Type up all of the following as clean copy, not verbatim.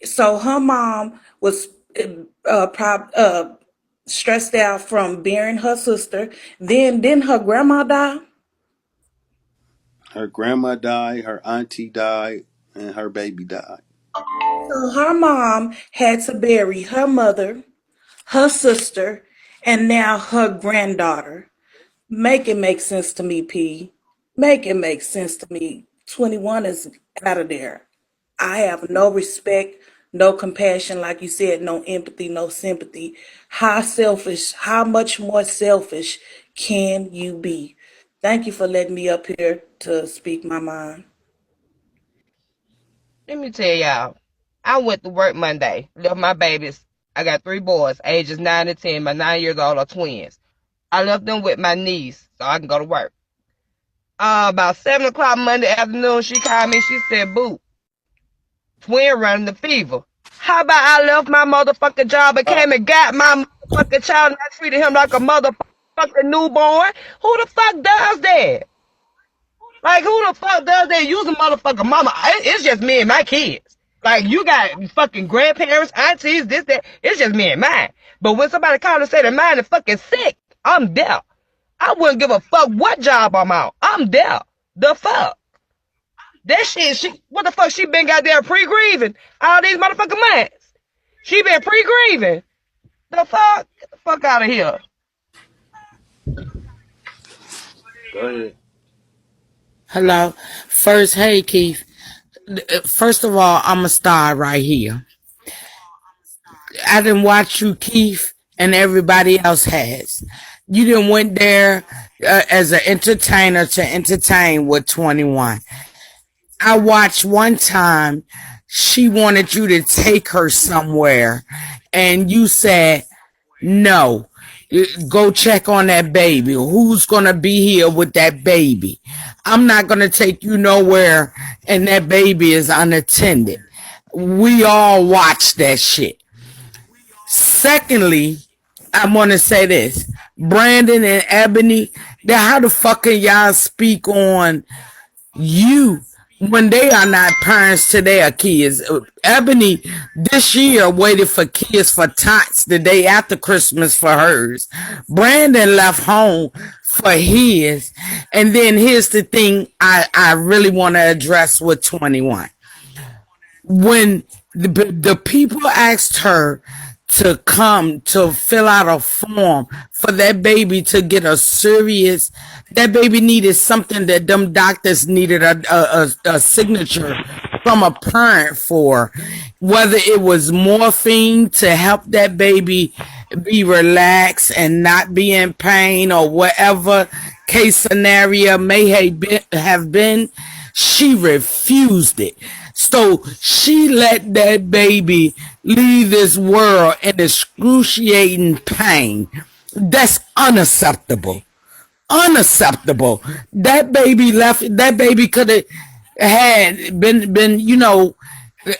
So her mom was stressed out from burying her sister. Then didn't her grandma die? Her grandma died, her auntie died, and her baby died. So her mom had to bury her mother, her sister, and now her granddaughter. Make it make sense to me, P. Make it make sense to me. 21 is out of there. I have no respect, no compassion, like you said, no empathy, no sympathy. How selfish, how much more selfish can you be? Thank you for letting me up here to speak my mind. Let me tell y'all. I went to work Monday, left my babies. I got three boys, ages 9 and 10. My 9 years old are twins. I left them with my niece so I can go to work. About 7 o'clock Monday afternoon, she called me. She said, Boo, twin running the fever. How about I left my motherfucking job and came and got my motherfucking child and I treated him like a motherfucking newborn? Who the fuck does that? Like, who the fuck does that? Use a motherfucking mama. It's just me and my kids. Like, you got fucking grandparents, aunties, this, that. It's just me and mine. But when somebody call and say that mine is fucking sick, I'm there. I wouldn't give a fuck what job I'm on. I'm there. The fuck? That shit, what the fuck she been got there pre-grieving all these motherfucking months? She been pre-grieving. The fuck? Get the fuck out of here. Go ahead. Hello. First, hey Keith. First of all, I'm a star right here. I didn't watch you, Keith, and everybody else has. You didn't went there as an entertainer to entertain with 21. I watched one time she wanted you to take her somewhere, and you said no. Go check on that baby. Who's going to be here with that baby? I'm not going to take you nowhere and that baby is unattended. We all watch that shit. Secondly, I want to say this. Brandon and Ebony, how the fuck can y'all speak on you when they are not parents to their kids? Ebony this year waited for kids for tots the day after Christmas for hers. Brandon left home for his. And then here's the thing I really want to address with 21. When the people asked her to come to fill out a form for that baby to get a serious, that baby needed something that them doctors needed a signature from a parent for, whether it was morphine to help that baby be relaxed and not be in pain or whatever case scenario may have been, she refused it. So she let that baby leave this world in excruciating pain. That's unacceptable. Unacceptable. That baby left, that baby could have had been,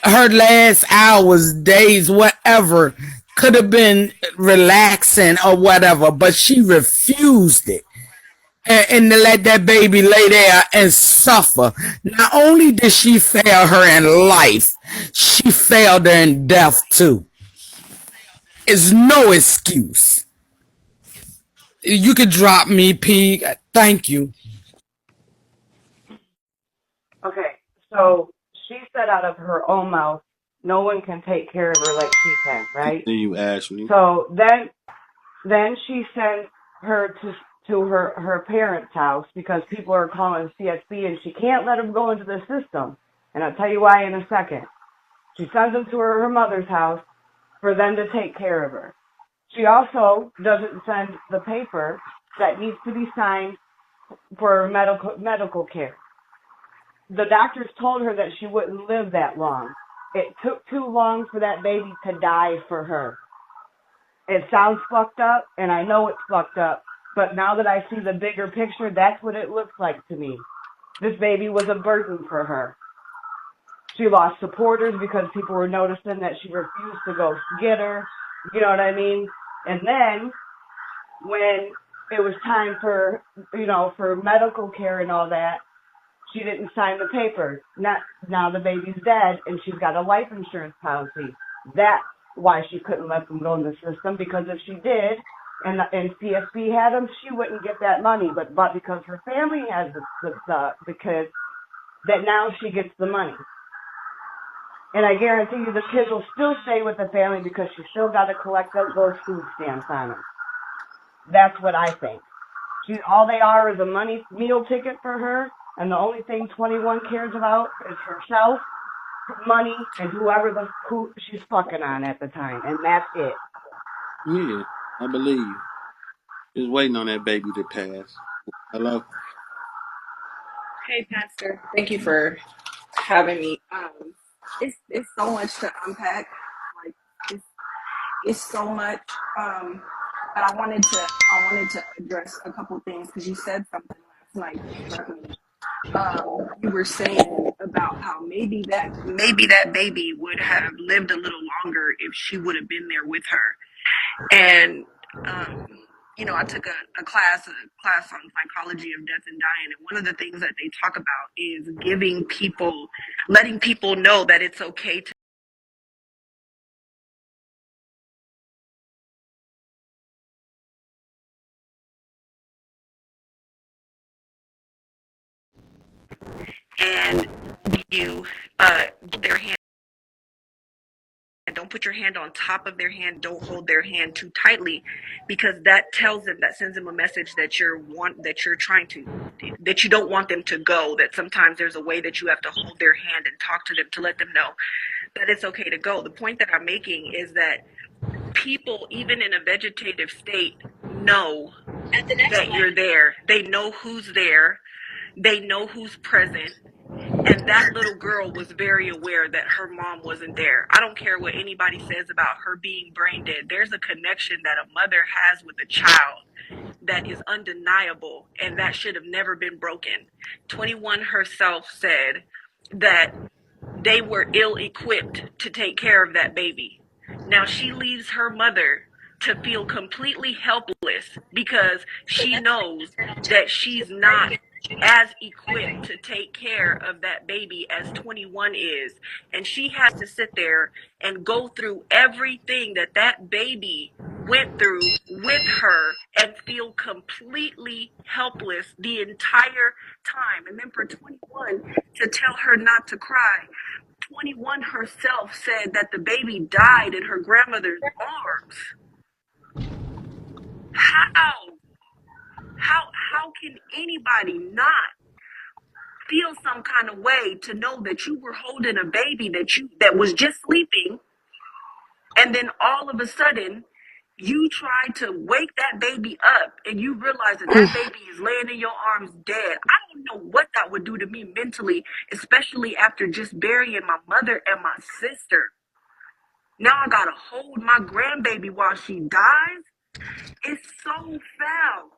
her last hours, days, whatever, could have been relaxing or whatever, but she refused it and to let that baby lay there and suffer. Not only did she fail her in life, she failed her in death too. It's no excuse. You could drop me, P. Thank you. Okay, so she said out of her own mouth, no one can take care of her like she can, right? Continue, Ashley. So then she sent her to her parents' house because people are calling CSC and she can't let them go into the system. And I'll tell you why in a second. She sends them to her mother's house for them to take care of her. She also doesn't send the paper that needs to be signed for medical care. The doctors told her that she wouldn't live that long. It took too long for that baby to die for her. It sounds fucked up, and I know it's fucked up, but now that I see the bigger picture, that's what it looks like to me. This baby was a burden for her. She lost supporters because people were noticing that she refused to go get her. You know what I mean? And then when it was time for, for medical care and all that, She didn't sign the papers. Now the baby's dead and she's got a life insurance policy. That's why she couldn't let them go in the system, because if she did and CSB had them, she wouldn't get that money. But because her family has the kids, that now she gets the money. And I guarantee you the kids will still stay with the family because she still got to collect those food stamps on them. That's what I think. All they are is a meal ticket for her, and the only thing 21 cares about is herself, money, and who she's fucking on at the time, and that's it. Yeah, I believe. Just waiting on that baby to pass. Hello? Hey, Pastor. Thank you for having me. It's so much to unpack. Like it's so much. But I wanted to address a couple things because you said something last night that struck me. You were saying about how maybe that baby would have lived a little longer if she would have been there with her. And I took a class on psychology of death and dying, and one of the things that they talk about is letting people know that it's okay to. And you their hand, and don't put your hand on top of their hand, don't hold their hand too tightly, because that sends them a message that that you don't want them to go, that sometimes there's a way that you have to hold their hand and talk to them to let them know that it's okay to go. The point that I'm making is that people, even in a vegetative state, know that you're there. They know who's there. They know who's present. And that little girl was very aware that her mom wasn't there. I don't care what anybody says about her being brain dead. There's a connection that a mother has with a child that is undeniable, and that should have never been broken. 21 herself said that they were ill-equipped to take care of that baby. Now she leaves her mother to feel completely helpless because she knows that she's not as equipped to take care of that baby as 21 is. And she has to sit there and go through everything that baby went through with her and feel completely helpless the entire time. And then for 21 to tell her not to cry. 21 herself said that the baby died in her grandmother's arms. How? How can anybody not feel some kind of way to know that you were holding a baby that was just sleeping, and then all of a sudden you try to wake that baby up and you realize that baby is laying in your arms dead? I don't know what that would do to me mentally, especially after just burying my mother and my sister. Now I gotta hold my grandbaby while she dies. It's so foul.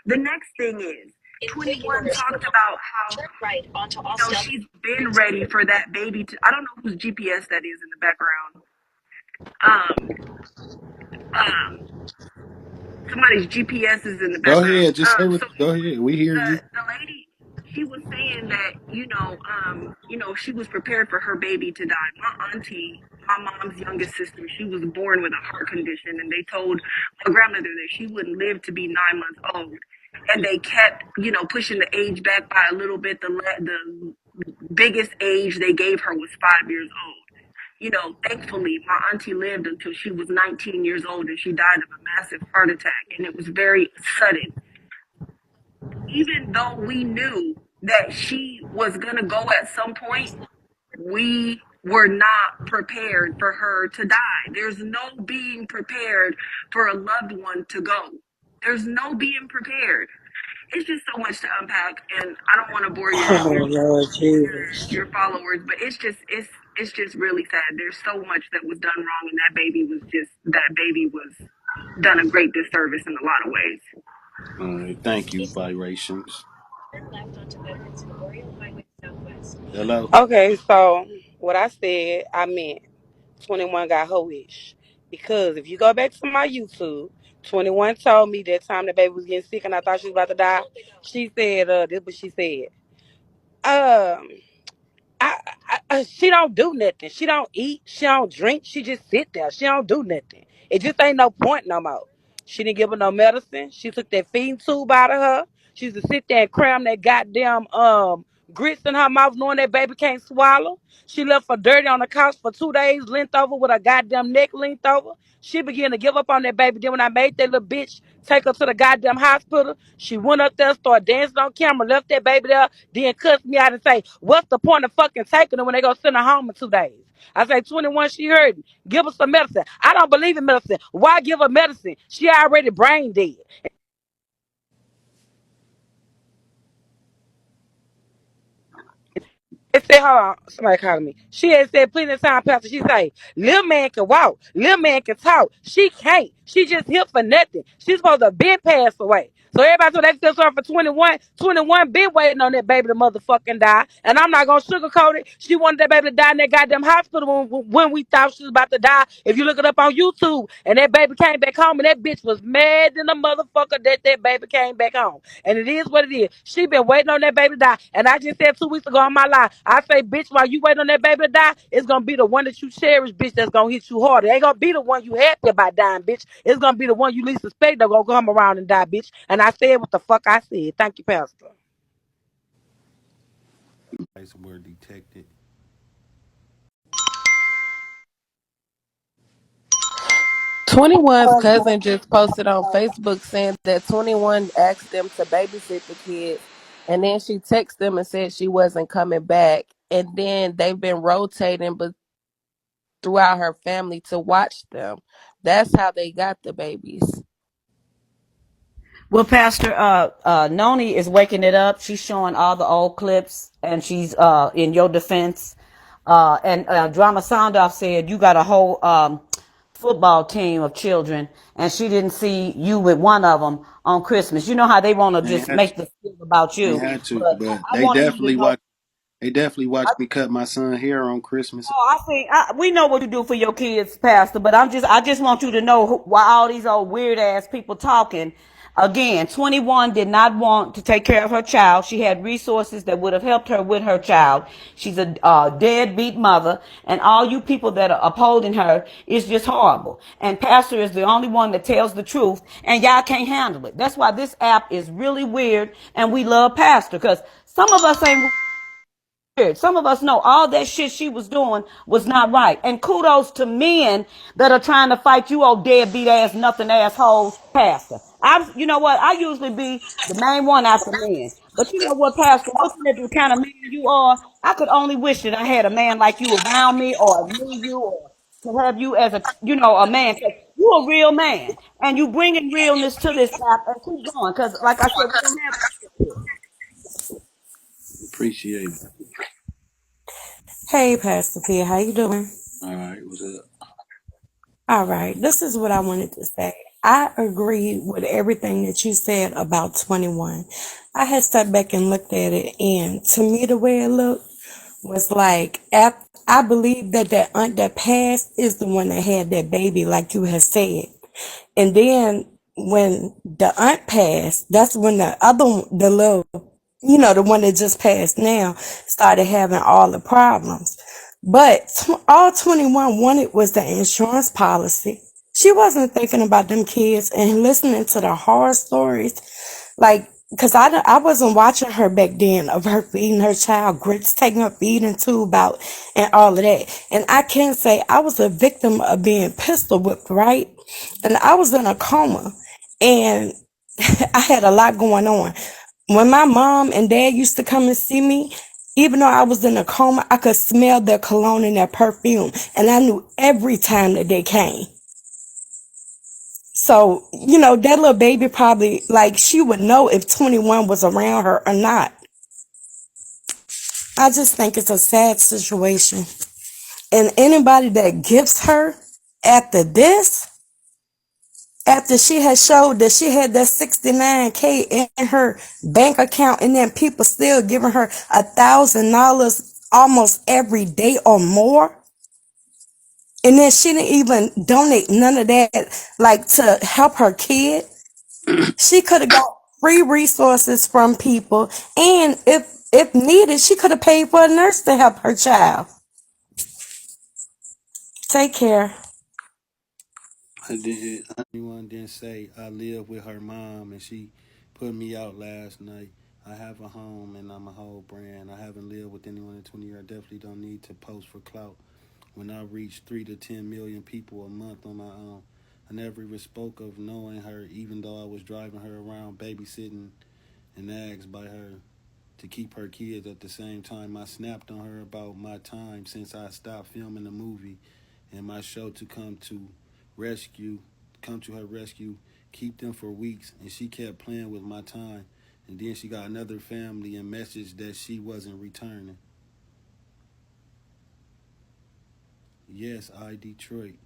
The next thing is, 21 talked about how she's been ready for that baby to. I don't know whose GPS that is in the background. Um, um, Somebody's GPS is in the Go background. ahead. Just say what. So Go ahead. We hear you. the lady, she was saying that she was prepared for her baby to die. My auntie, my mom's youngest sister, she was born with a heart condition, and they told my grandmother that she wouldn't live to be 9 months old, and they kept pushing the age back by a little bit. The biggest age they gave her was 5 years old. Thankfully, my auntie lived until she was 19 years old, and she died of a massive heart attack, and it was very sudden. Even though we knew that she was going to go at some point, we were not prepared for her to die. There's no being prepared for a loved one to go. There's no being prepared. It's just so much to unpack, and I don't want to bore Oh Lord Jesus. your followers, but it's just really sad. There's so much that was done wrong, and that baby was done a great disservice in a lot of ways. All right. Thank you, Vibrations. Hello? Okay, so what I said, I meant 21 got her wish. Because if you go back to my YouTube, 21 told me that time the baby was getting sick and I thought she was about to die. She said, this is what she said. Um, she don't do nothing. She don't eat. She don't drink. She just sit there. She don't do nothing. It just ain't no point no more. She didn't give her no medicine. She took that feeding tube out of her. She used to sit there and cram that goddamn grits in her mouth, knowing that baby can't swallow. She left her dirty on the couch for 2 days, linked over with her goddamn neck linked over. She began to give up on that baby. Then when I made that little bitch take her to the goddamn hospital, she went up there, started dancing on camera, left that baby there, then cussed me out and say, what's the point of fucking taking her when they go send her home in 2 days? I say, 21, she heard me. Give her some medicine. I don't believe in medicine. Why give her medicine? She already brain dead. It said, hold on, somebody calling me. She had said plenty of time, Pastor. She say, little man can walk, little man can talk. She can't. She just here for nothing. She's supposed to have been passed away. So everybody told they still sorry for 21. 21 been waiting on that baby to motherfucking die. And I'm not gonna sugarcoat it. She wanted that baby to die in that goddamn hospital when we thought she was about to die. If you look it up on YouTube, and that baby came back home, and that bitch was mad than a motherfucker that baby came back home. And it is what it is. She been waiting on that baby to die. And I just said 2 weeks ago on my life, I say, bitch, while you waiting on that baby to die, it's gonna be the one that you cherish, bitch, that's gonna hit you harder. It ain't gonna be the one you happy about dying, bitch. It's gonna be the one you least suspect that gonna come around and die, bitch. And I said what the fuck I said. Thank you, Pastor. Nice word detected. 21's cousin just posted on Facebook saying that 21 asked them to babysit the kids, and then she texted them and said she wasn't coming back. And then they've been rotating but throughout her family to watch them. That's how they got the babies. Well, Pastor Noni is waking it up. She's showing all the old clips, and she's in your defense. And Drama Soundoff said you got a whole football team of children, and she didn't see you with one of them on Christmas. You know how they want to I ain't just had make to. the film about I ain't you, had but to, but I wanted you to know. they definitely watched me cut my son hair on Christmas. Oh, we know what you do for your kids, Pastor, but I just want you to know why all these old weird ass people talking. Again, 21 did not want to take care of her child. She had resources that would have helped her with her child. She's a deadbeat mother, and all you people that are upholding her is just horrible. And Pastor is the only one that tells the truth, and y'all can't handle it. That's why this app is really weird, and we love Pastor, because some of us ain't. Some of us know all that shit she was doing was not right. And kudos to men that are trying to fight you, old deadbeat ass, nothing assholes, Pastor. You know what? I usually be the main one after men. But you know what, Pastor? Looking at the kind of man you are, I could only wish that I had a man like you around me, or knew you, or to have you as a man. 'Cause you a real man, and you bringing realness to this app, and keep going. Cause like I said, we don't have to. Appreciate it. Hey, Pastor P, how you doing? All right, what's up? All right, this is what I wanted to say. I agree with everything that you said about 21. I had stepped back and looked at it, and to me, the way it looked was like, I believe that that aunt that passed is the one that had that baby, like you had said. And then when the aunt passed, that's when the other, the little, the one that just passed now, started having all the problems. But all 21 wanted was the insurance policy. She wasn't thinking about them kids and listening to the horror stories. Like, because I wasn't watching her back then of her feeding her child grits, taking her feeding tube out, and all of that. And I can say I was a victim of being pistol whipped, right? And I was in a coma, and I had a lot going on. When my mom and dad used to come and see me, even though I was in a coma, I could smell their cologne and their perfume, and I knew every time that they came. So, that little baby probably, like, she would know if 21 was around her or not. I just think it's a sad situation. And anybody that gives her after this, after she had showed that she had that 69K in her bank account, and then people still giving her $1,000 almost every day or more, and then she didn't even donate none of that, like, to help her kid. She could have got free resources from people, and if If needed, she could have paid for a nurse to help her child. Take care. Anyone didn't say I live with her mom and she put me out last night. I have a home and I'm a whole brand. I haven't lived with anyone in 20 years. I definitely don't need to post for clout. When I reach 3 to 10 million people a month on my own, I never even spoke of knowing her, even though I was driving her around, babysitting and asked by her to keep her kids at the same time. I snapped on her about my time since I stopped filming the movie and my show to rescue, come to her rescue, keep them for weeks, and she kept playing with my time. And then she got another family and message that she wasn't returning. Yes, I Detroit.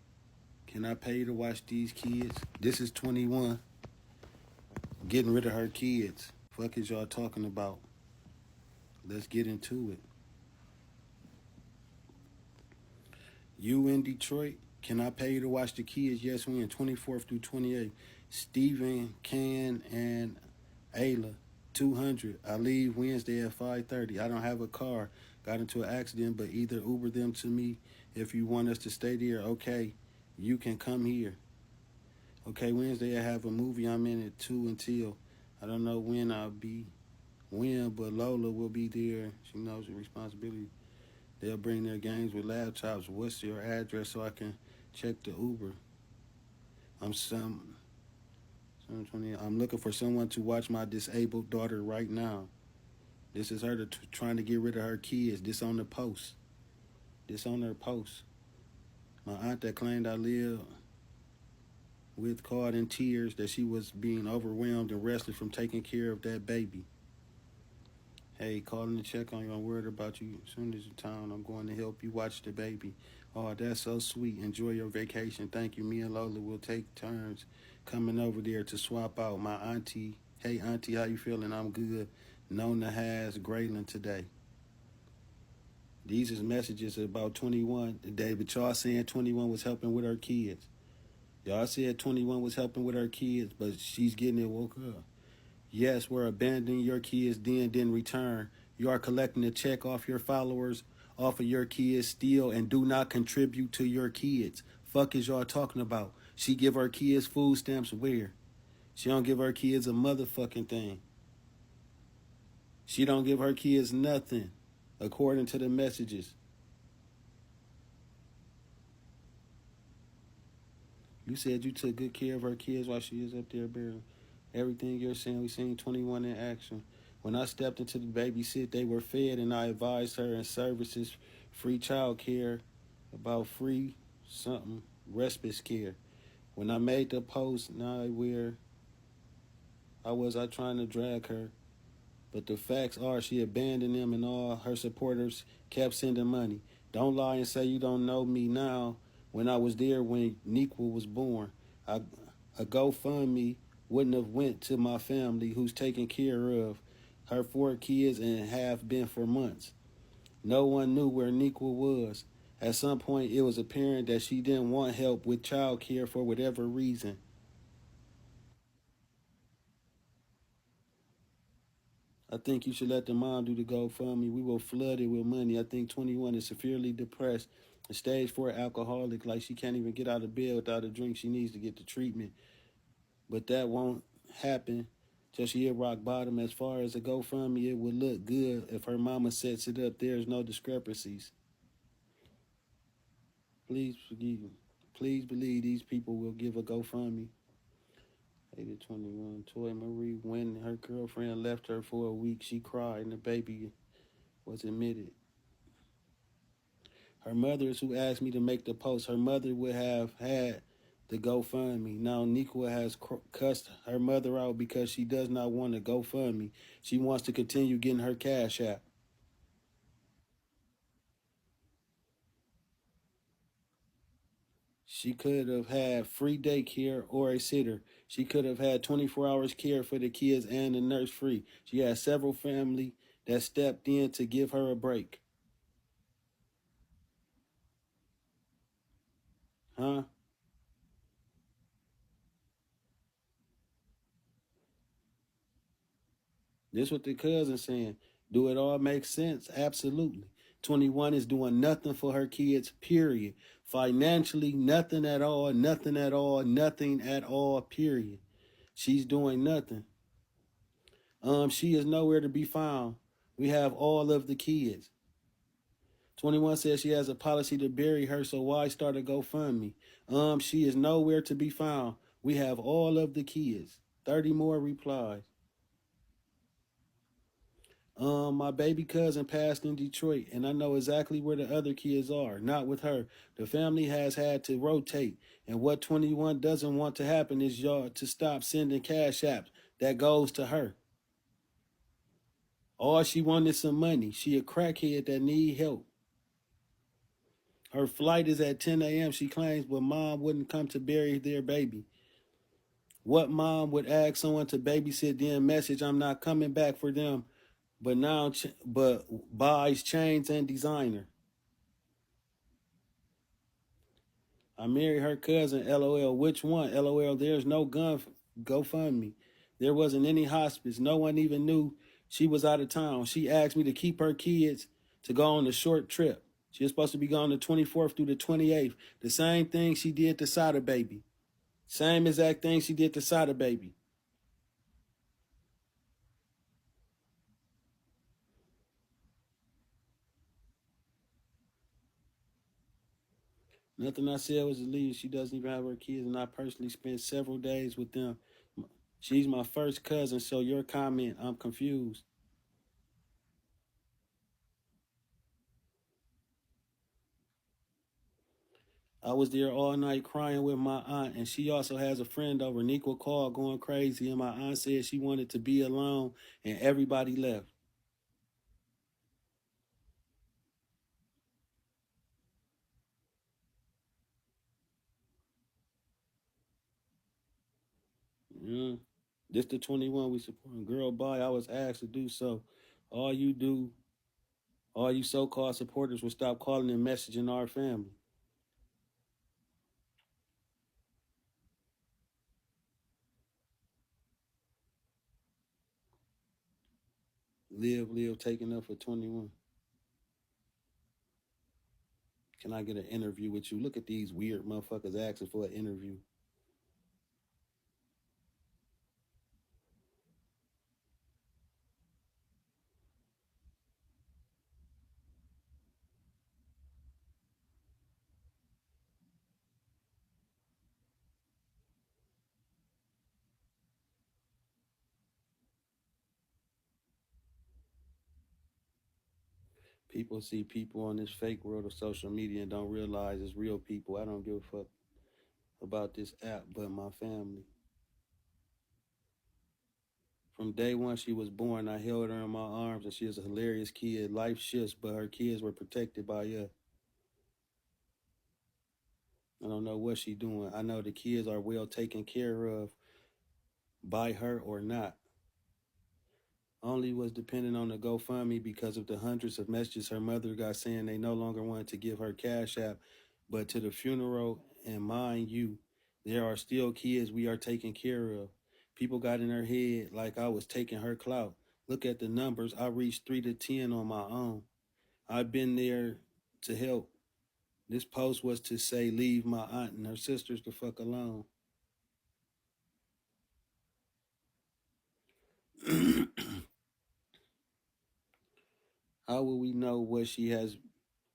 Can I pay to watch these kids? This is 21. Getting rid of her kids. Fuck is y'all talking about? Let's get into it. You in Detroit? Can I pay you to watch the kids? Yes, we in 24th through 28th. Stephen, Can, and Ayla, 200. I leave Wednesday at 5:30. I don't have a car. Got into an accident, but either Uber them to me if you want us to stay there. Okay, you can come here. Okay, Wednesday I have a movie I'm in at 2 until. I don't know when but Lola will be there. She knows the responsibility. They'll bring their games with laptops. What's your address so I can check the Uber? I'm some 20. I'm looking for someone to watch my disabled daughter right now. This is her trying to get rid of her kids. This on the post. This on her post. My aunt that claimed I lived with called in tears that she was being overwhelmed and restless from taking care of that baby. Hey, calling to check on you. I'm worried about you. As soon as you're town, I'm going to help you watch the baby. Oh, that's so sweet. Enjoy your vacation. Thank you. Me and Lola will take turns coming over there to swap out. My auntie. Hey, auntie, how you feeling? I'm good. Nona has Grayling today. These is messages about 21 today, but y'all saying 21 was helping with her kids. Y'all said 21 was helping with her kids, but she's getting it woke up. Yes, we're abandoning your kids, then didn't return. You are collecting a check off your followers, off of your kids still, and do not contribute to your kids. Fuck is y'all talking about? She give her kids food stamps where? She don't give her kids a motherfucking thing. She don't give her kids nothing, according to the messages. You said you took good care of her kids while she was up there barely. Everything you're saying, we seen 21 in action. When I stepped into the babysit, they were fed, and I advised her in services, free child care, about free something, respite care. When I made the post, now where I trying to drag her, but the facts are she abandoned them and all her supporters kept sending money. Don't lie and say you don't know me now when I was there when Nequa was born. I, a GoFundMe wouldn't have went to my family who's taking care of her 4 kids and have been for months. No one knew where Nequa was. At some point, it was apparent that she didn't want help with child care for whatever reason. I think you should let the mom do the GoFundMe. We will flood it with money. I think 21 is severely depressed, a stage 4 alcoholic, like she can't even get out of bed without a drink. She needs to get the treatment. But that won't happen till she hit rock bottom. As far as a GoFundMe, it would look good if her mama sets it up. There's no discrepancies. Please forgive me. Please believe these people will give a GoFundMe. 8 Toy Marie, when her girlfriend left her for a week, she cried and the baby was admitted. Her mother is who asked me to make the post. Her mother would have had the GoFundMe. Now Nequa has cussed her mother out because she does not want to GoFundMe. She wants to continue getting her cash app. She could have had free daycare or a sitter. She could have had 24 hours care for the kids and the nurse free. She had several family that stepped in to give her a break. Huh? This what the cousin saying. Do it all make sense? Absolutely. 21 is doing nothing for her kids, period. Financially, nothing at all, nothing at all, nothing at all, period. She's doing nothing. She is nowhere to be found. We have all of the kids. 21 says she has a policy to bury her, so why start a GoFundMe? She is nowhere to be found. We have all of the kids. 30 more replies. My baby cousin passed in Detroit, and I know exactly where the other kids are. Not with her. The family has had to rotate, and what 21 doesn't want to happen is y'all to stop sending cash apps that goes to her. All she wanted is some money. She a crackhead that need help. Her flight is at 10 a.m., she claims, but mom wouldn't come to bury their baby. What mom would ask someone to babysit then message, I'm not coming back for them, but buys chains and designer. I married her cousin, LOL. Which one? LOL. There's no GoFundMe. There wasn't any hospice. No one even knew she was out of town. She asked me to keep her kids to go on a short trip. She was supposed to be gone the 24th through the 28th. The same thing she did to Sada Baby. Same exact thing she did to Sada Baby. Nothing I said was illegal. She doesn't even have her kids, and I personally spent several days with them. She's my first cousin, so your comment, I'm confused. I was there all night crying with my aunt, and she also has a friend over. Niqua called going crazy, and my aunt said she wanted to be alone, and everybody left. Yeah. This the 21 we support. Girl, bye. I was asked to do so. All you so-called supporters will stop calling and messaging our family. Live, taking up for 21. Can I get an interview with you? Look at these weird motherfuckers asking for an interview. People see people on this fake world of social media and don't realize it's real people. I don't give a fuck about this app, but my family. From day one she was born, I held her in my arms, and she is a hilarious kid. Life shifts, but her kids were protected by us. I don't know what she doing. I know the kids are well taken care of by her or not. Only was dependent on the GoFundMe because of the hundreds of messages her mother got saying they no longer wanted to give her cash app, but to the funeral, and mind you, there are still kids we are taking care of. People got in her head like I was taking her clout. Look at the numbers. I reached 3 to 10 on my own. I've been there to help. This post was to say leave my aunt and her sisters the fuck alone. How will we know what she has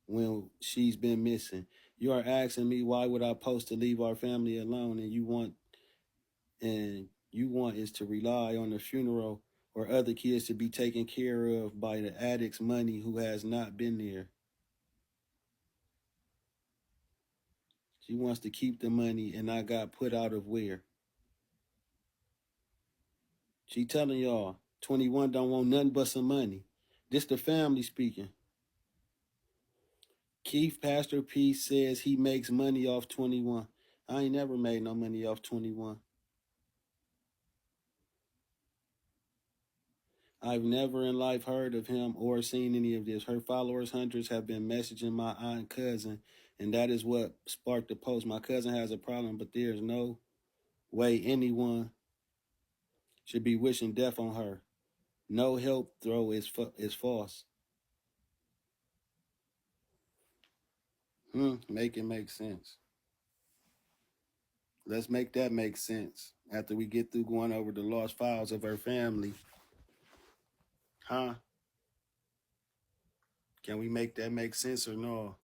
when she's been missing? You are asking me why would I post to leave our family alone, and you want is to rely on the funeral or other kids to be taken care of by the addict's money who has not been there. She wants to keep the money, and I got put out of where. She telling y'all 21 don't want nothing but some money. This the family speaking. Keith Pastor P says he makes money off 21. I ain't never made no money off 21. I've never in life heard of him or seen any of this. Her followers, hundreds, have been messaging my aunt and cousin, and that is what sparked the post. My cousin has a problem, but there's no way anyone should be wishing death on her. No help throw is false. Make it make sense. Let's make that make sense after we get through going over the lost files of her family. Huh? Can we make that make sense or no?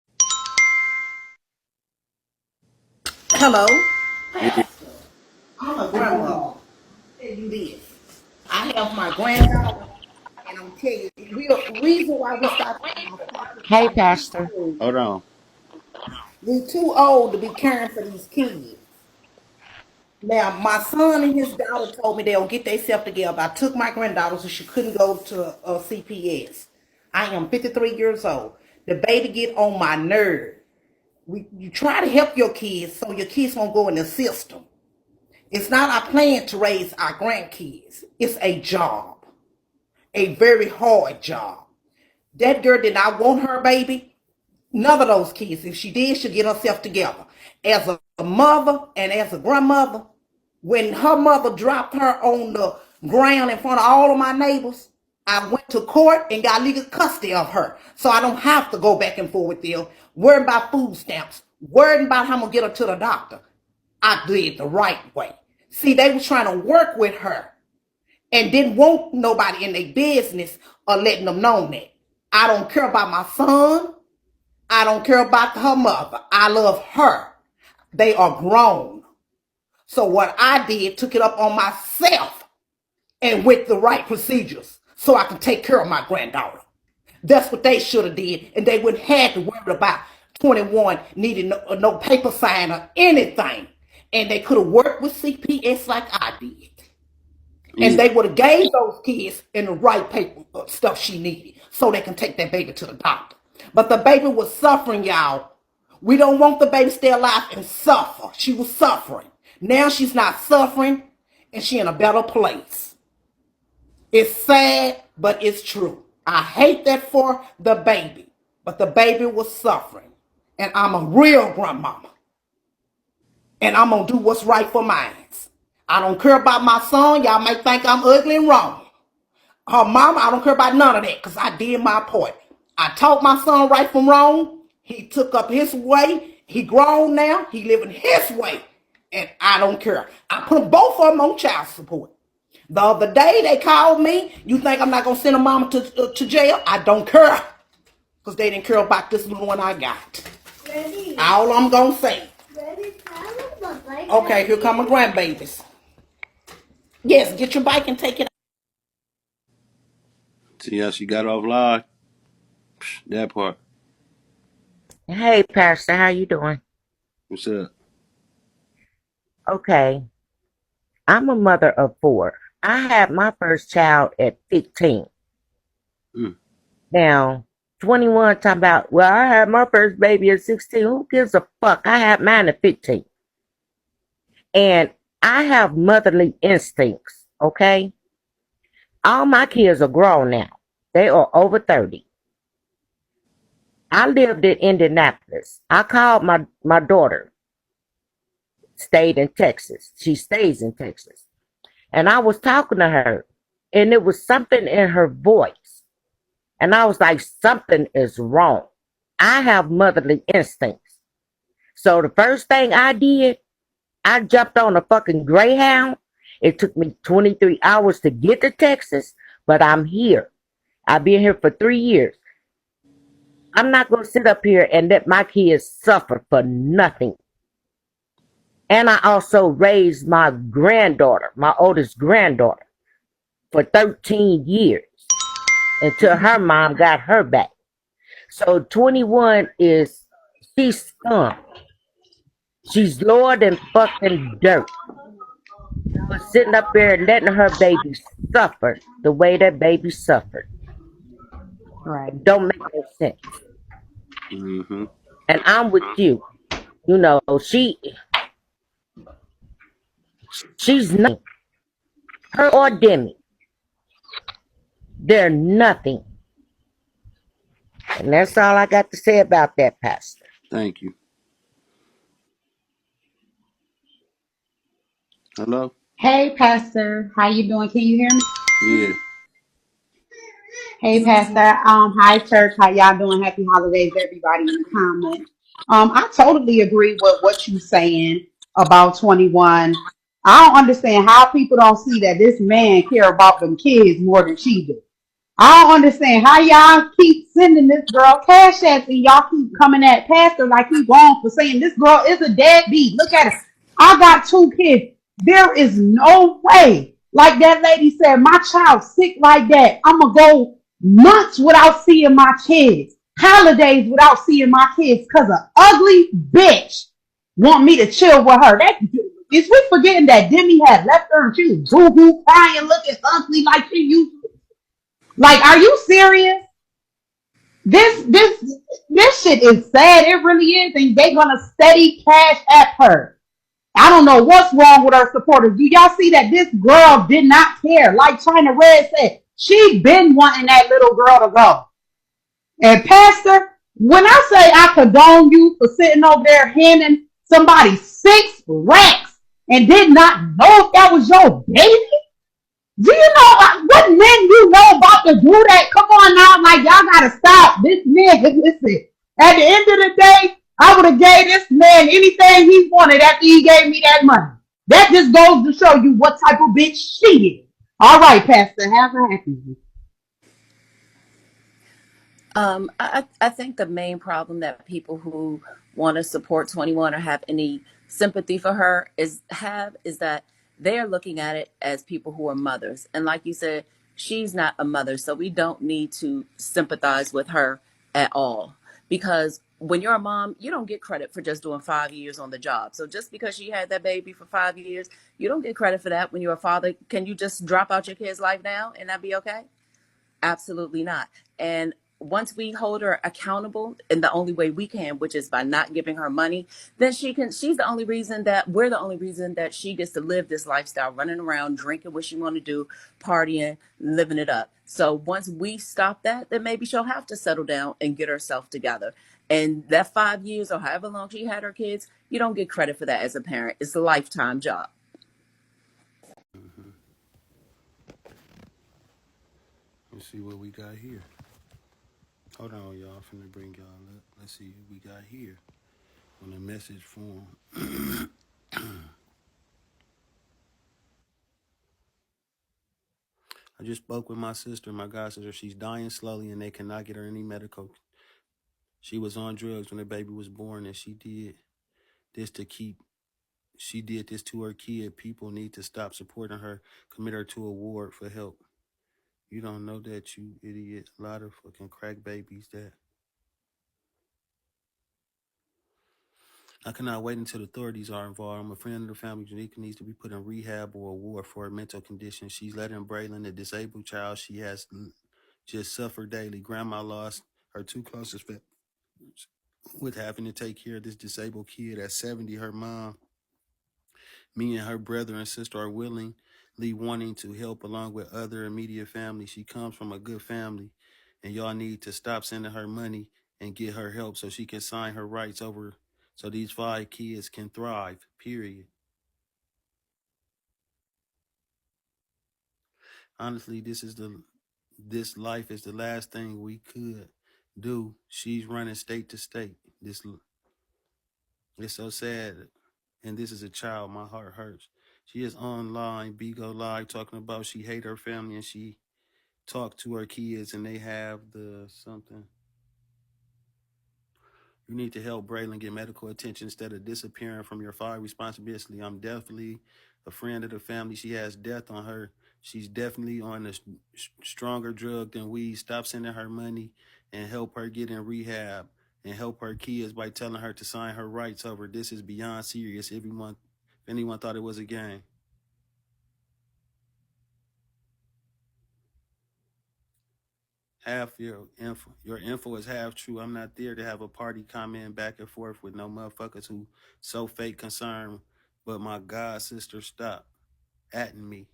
Hello? Yeah. I'm a grandma. Tell you this. I have my granddaughter, and I'm telling you, the reason why we stopped having our foster Hey, child Pastor. Hold on. we too old to be caring for these kids. Now, my son and his daughter told me they'll get themselves together. I took my granddaughter so she couldn't go to a CPS. I am 53 years old. The baby get on my nerve. You try to help your kids so your kids won't go in the system. It's not our plan to raise our grandkids. It's a job, a very hard job. That girl did not want her baby. None of those kids. If she did, she'll get herself together. As a mother and as a grandmother, when her mother dropped her on the ground in front of all of my neighbors, I went to court and got legal custody of her. So I don't have to go back and forth with them, worrying about food stamps, worrying about how I'm going to get her to the doctor. I did the right way. See, they was trying to work with her and didn't want nobody in their business or letting them know that. I don't care about my son. I don't care about her mother. I love her. They are grown. So what I did, took it up on myself and with the right procedures so I can take care of my granddaughter. That's what they should have did, and they wouldn't have to worry about 21 needing no paper sign or anything. And they could have worked with CPS like I did. And Yeah. they would have gave those kids in the right paper stuff she needed so they can take that baby to the doctor. But the baby was suffering, y'all. We don't want the baby to stay alive and suffer. She was suffering. Now she's not suffering and she in a better place. It's sad, but it's true. I hate that for the baby, but the baby was suffering. And I'm a real grandmama. And I'm going to do what's right for mine. I don't care about my son. Y'all may think I'm ugly and wrong. Her mama, I don't care about none of that because I did my part. I taught my son right from wrong. He took up his way. He grown now. He living his way. And I don't care. I put both of them on child support. The other day they called me. You think I'm not going to send a mama to jail? I don't care because they didn't care about this little one I got. Daddy. All I'm going to say. Daddy, okay, here come my grandbabies. Yes, get your bike and take it. See how she got off live? That part. Hey, Pastor. How you doing? What's up? Okay. I'm a mother of four. I had my first child at 15. Mm. Now, 21 talking about, well, I had my first baby at 16. Who gives a fuck? I had mine at 15. And I have motherly instincts, okay? All my kids are grown now. They are over 30. I lived in Indianapolis. I called my daughter, stayed in Texas. She stays in Texas. And I was talking to her, and it was something in her voice. And I was like, something is wrong. I have motherly instincts. So the first thing I did, I jumped on a fucking Greyhound. It took me 23 hours to get to Texas, but I'm here. I've been here for 3 years. I'm not going to sit up here and let my kids suffer for nothing. And I also raised my granddaughter, my oldest granddaughter, for 13 years until her mom got her back. So 21 she's scum. She's lower than fucking dirt. For sitting up there and letting her baby suffer the way that baby suffered. Right. It don't make no sense. Mm-hmm. And I'm with you. You know, she's nothing. Her or Demi. They're nothing. And that's all I got to say about that, Pastor. Thank you. Hello? Hey, Pastor. How you doing? Can you hear me? Yeah. Hey, Pastor. Hi, church. How y'all doing? Happy holidays, everybody in the comments. I totally agree with what you saying about 21. I don't understand how people don't see that this man care about them kids more than she do. I don't understand how y'all keep sending this girl cash apps and y'all keep coming at Pastor like he wrong for saying this girl is a deadbeat. Look at her. I got two kids. There is no way. Like that lady said, my child sick like that. I'm going to go months without seeing my kids. Holidays without seeing my kids because an ugly bitch want me to chill with her. That is we forgetting that Demi had left her and she was boo-hoo crying, looking ugly like she used to. Like, are you serious? This shit is sad. It really is, and they gonna steady cash at her. I don't know what's wrong with her supporters. Do y'all see that this girl did not care? Like China Red said, she been wanting that little girl to go. And Pastor, when I say I condone you for sitting over there handing somebody 6 racks and did not know if that was your baby, do you know what men you know about to do that? Come on now, like y'all gotta stop. This man, listen. At the end of the day, I would have gave this man anything he wanted after he gave me that money. That just goes to show you what type of bitch she is. All right, Pastor, have a happy one. I think the main problem that people who want to support 21 or have any sympathy for her is that they are looking at it as people who are mothers. And like you said, she's not a mother, so we don't need to sympathize with her at all. Because when you're a mom, you don't get credit for just doing 5 years on the job. So just because she had that baby for 5 years, you don't get credit for that when you're a father. Can you just drop out your kid's life now and that be okay? Absolutely not. And once we hold her accountable in the only way we can, which is by not giving her money, then she's the only reason that we're the only reason that she gets to live this lifestyle, running around, drinking what she want to do, partying, living it up. So once we stop that, then maybe she'll have to settle down and get herself together. And that 5 years or however long she had her kids, you don't get credit for that as a parent. It's a lifetime job. Mm-hmm. Let's see what we got here. Hold on, y'all. I'm finna bring y'all up. Let's see what we got here on the message form. I just spoke with my sister, my god sister. She's dying slowly and they cannot get her any medical. She was on drugs when the baby was born and this to keep she did this to her kid. People need to stop supporting her, commit her to a ward for help. You don't know that, you idiot. A lot of fucking crack babies that I cannot wait until the authorities are involved. I'm a friend of the family. Janika needs to be put in rehab or a ward for a mental condition. She's letting Braylon, a disabled child she has just suffer daily. Grandma lost her two closest friends with having to take care of this disabled kid at 70. Her mom, me and her brother and sister are willingly wanting to help along with other immediate family. She comes from a good family and y'all need to stop sending her money and get her help so she can sign her rights over so these 5 kids can thrive, period. Honestly, this life is the last thing we could do. She's running state to state. This it's so sad, and this is a child. My heart hurts. She is online, bigo live, talking about she hate her family and she talked to her kids and they have the something. You need to help Braylon get medical attention instead of disappearing from your father responsibility. I'm definitely a friend of the family. She has death on her. She's definitely on a stronger drug than we. Stop sending her money and help her get in rehab and help her kids by telling her to sign her rights over. This is beyond serious. If anyone thought it was a game. Half your info is half true. I'm not there to have a party comment back and forth with no motherfuckers who so fake concern. But my god sister, stop atting me.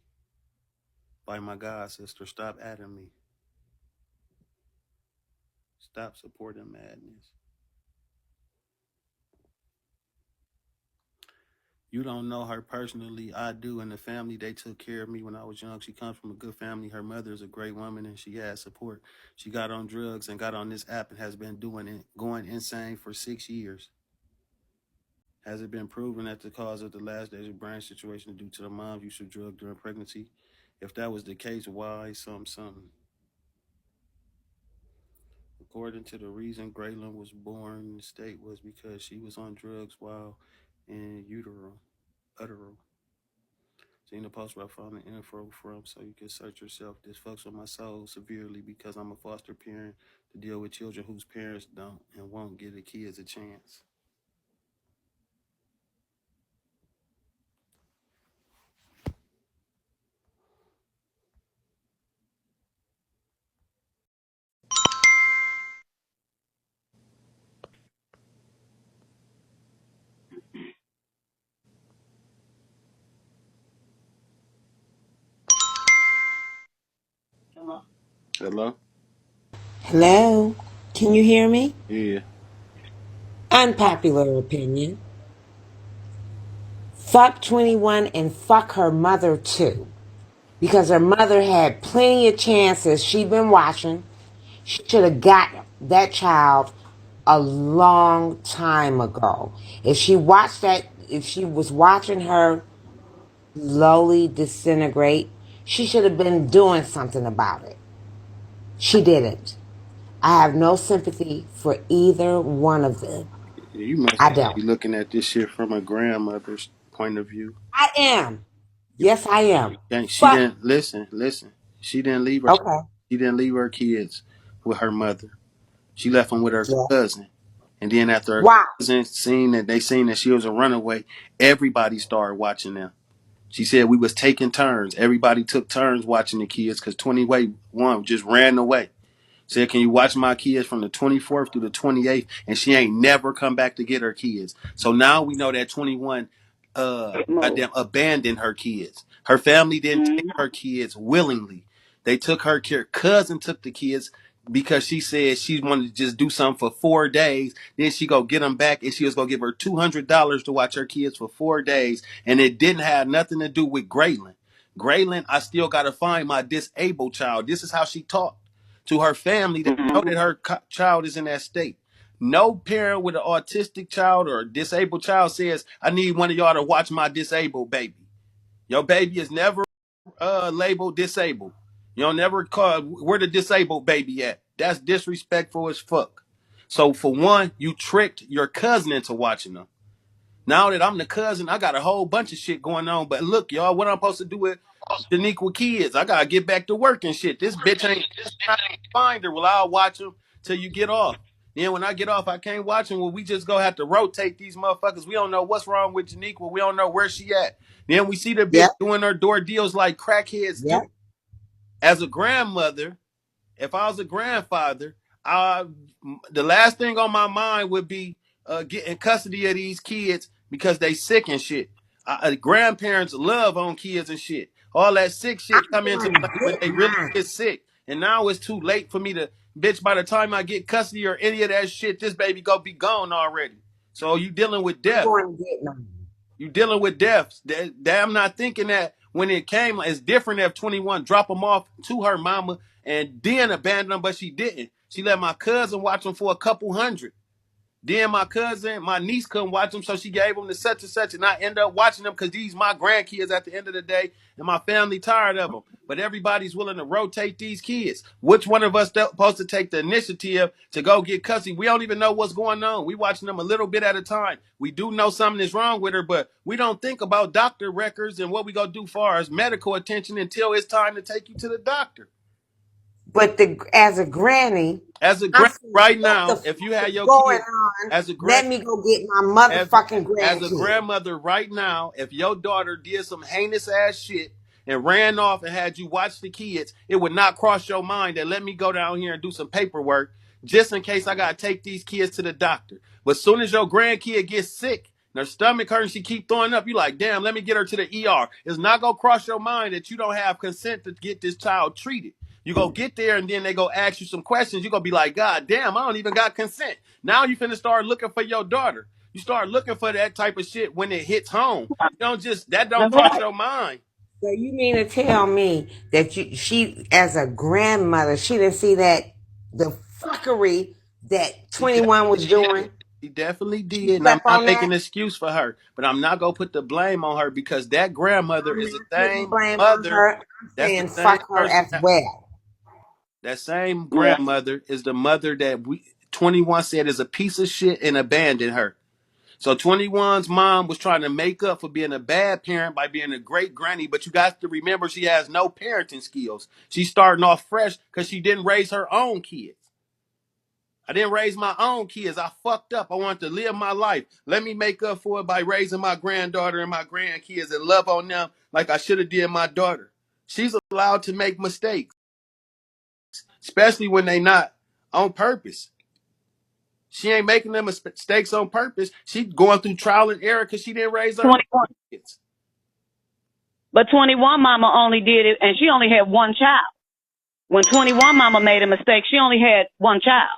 By my god sister, stop atting me. Stop supporting madness. You don't know her personally. I do. And the family, they took care of me when I was young. She comes from a good family. Her mother is a great woman and she has support. She got on drugs and got on this app and has been doing it, going insane for 6 years. Has it been proven that the cause of the last days of brain situation due to the mom's use of drugs during pregnancy? If that was the case, why something? According to the reason Graylin was born in the state was because she was on drugs while in utero. Seen the post where I found the info from so you can search yourself. This fucks with my soul severely because I'm a foster parent to deal with children whose parents don't and won't give the kids a chance. Hello? Hello? Can you hear me? Yeah. Unpopular opinion. Fuck 21 and fuck her mother too. Because her mother had plenty of chances. She'd been watching. She should have got that child a long time ago. If she was watching her slowly disintegrate, she should have been doing something about it. She didn't. I have no sympathy for either one of them. You must I don't. be looking at this shit from a grandmother's point of view. I am. Yes, I am. She Fuck. didn't listen. She didn't leave her. Okay. She didn't leave her kids with her mother. She left them with her Yeah. cousin. And then after her Wow. cousin seen that she was a runaway, everybody started watching them. She said we was taking turns. Everybody took turns watching the kids because 21 just ran away. Said, can you watch my kids from the 24th through the 28th? And she ain't never come back to get her kids. So now we know that 21 Move. goddamn abandoned her kids. Her family didn't Mhm. take her kids willingly. They took her cousin took the kids because she said she wanted to just do something for 4 days. Then she go get them back and she was gonna give her $200 to watch her kids for 4 days. And it didn't have nothing to do with Graylin. Graylin, I still gotta find my disabled child. This is how she talked to her family that know that her child is in that state. No parent with an autistic child or a disabled child says, I need one of y'all to watch my disabled baby. Your baby is never labeled disabled. You don't never call where the disabled baby at. That's disrespectful as fuck. So for one, you tricked your cousin into watching them. Now that I'm the cousin, I got a whole bunch of shit going on. But look, y'all, what I'm supposed to do with Danique kids? I gotta get back to work and shit. This bitch ain't trying to find her. Well, I'll watch them till you get off. Then when I get off, I can't watch them. Well, we just gonna have to rotate these motherfuckers. We don't know what's wrong with Janique. We don't know where she at. Then we see the bitch Yep. doing her door deals like crackheads do. Yep. As a grandmother, if I was a grandfather, I the last thing on my mind would be getting custody of these kids because they sick and shit. Grandparents love on kids and shit. All that sick I'm shit come into going to play when get they really mine. get sick. And now it's too late for me to, bitch, by the time I get custody or any of that shit, this baby gonna be gone already. So you dealing with I'm death. going to get mine. You dealing with deaths. That I'm not thinking that when it came, it's different if 21 drop them off to her mama and then abandon them, but she didn't. She let my cousin watch them for a couple hundred. Then my niece couldn't watch them, so she gave them to such and such, and I end up watching them because these my grandkids at the end of the day, and my family tired of them. But everybody's willing to rotate these kids. Which one of us supposed to take the initiative to go get custody? We don't even know what's going on. We watching them a little bit at a time. We do know something is wrong with her, but we don't think about doctor records and what we gonna do far as medical attention until it's time to take you to the doctor. But as a granny, As a I'm grand saying, right what the now, if you fuck had is your going kids on? as a grand Let me go get my as motherfucking as a grandkid. grandmother right now, if your daughter did some heinous ass shit and ran off and had you watch the kids, it would not cross your mind that let me go down here and do some paperwork just in case I gotta take these kids to the doctor. But as soon as your grandkid gets sick and her stomach hurts and she keep throwing up, you like, damn, let me get her to the ER. It's not gonna cross your mind that you don't have consent to get this child treated. You go get there and then they go ask you some questions. You gonna be like, God damn, I don't even got consent. Now you finna start looking for your daughter. You start looking for that type of shit when it hits home. You don't just that don't That's cross right. your mind. So you mean to tell me that she, as a grandmother, she didn't see that the fuckery that She 21 was definitely doing? did. She definitely She did, and I'm slept not on making that? an excuse for her. But I'm not gonna put the blame on her because that grandmother I'm is the not putting same blame on mother. her. I'm That's the saying same fuck her person. as well. That same Yeah. grandmother is the mother that we 21 said is a piece of shit and abandoned her. So 21's mom was trying to make up for being a bad parent by being a great granny, but you got to remember she has no parenting skills. She's starting off fresh because she didn't raise her own kids. I didn't raise my own kids. I fucked up. I wanted to live my life. Let me make up for it by raising my granddaughter and my grandkids and love on them like I should have did my daughter. She's allowed to make mistakes, especially when they not on purpose. She ain't making them mistakes on purpose. She going through trial and error because she didn't raise her own 21. kids. But 21 mama only did it, and she only had one child. When 21 mama made a mistake, she only had one child.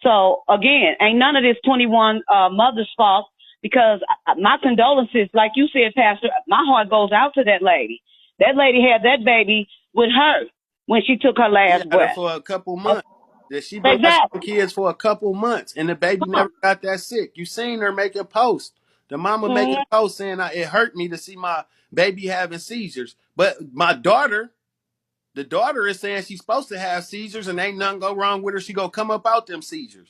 So again, ain't none of this 21 mother's fault because my condolences, like you said, Pastor, my heart goes out to that lady. That lady had that baby with her when she took her She last had her breath. for a couple months. That she been watching Exactly. kids for a couple months, and the baby never got that sick. You seen her making posts. The mama making Mm-hmm. posts saying it hurt me to see my baby having seizures. But my daughter, the daughter is saying she's supposed to have seizures, and ain't nothing go wrong with her. She gonna come up out them seizures.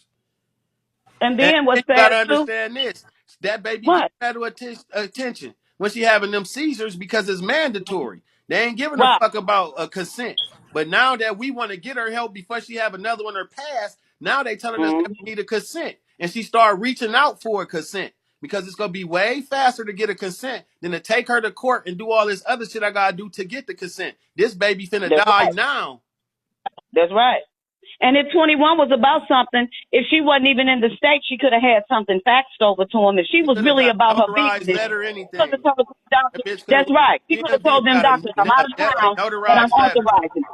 And And then you what's gotta sad too? understand this. That baby get What? attention when she having them seizures because it's mandatory. They ain't giving a Right. fuck about a consent. But now that we want to get her help before she have another one or pass, now they telling us that Mm-hmm. we need a consent. And she start reaching out for a consent. Because it's gonna be way faster to get a consent than to take her to court and do all this other shit I gotta do to get the consent. This baby finna That's die right. now. That's right. And if 21 was about something, if she wasn't even in the state, she could have had something faxed over to him. If she She was could have really got a about her notarized business, letter, she could have anything. told the That doctor. bitch could have That's went right. She to could the have DMV, told them got doctors, I'm out of a town, but I'm notarized letter. authorizing.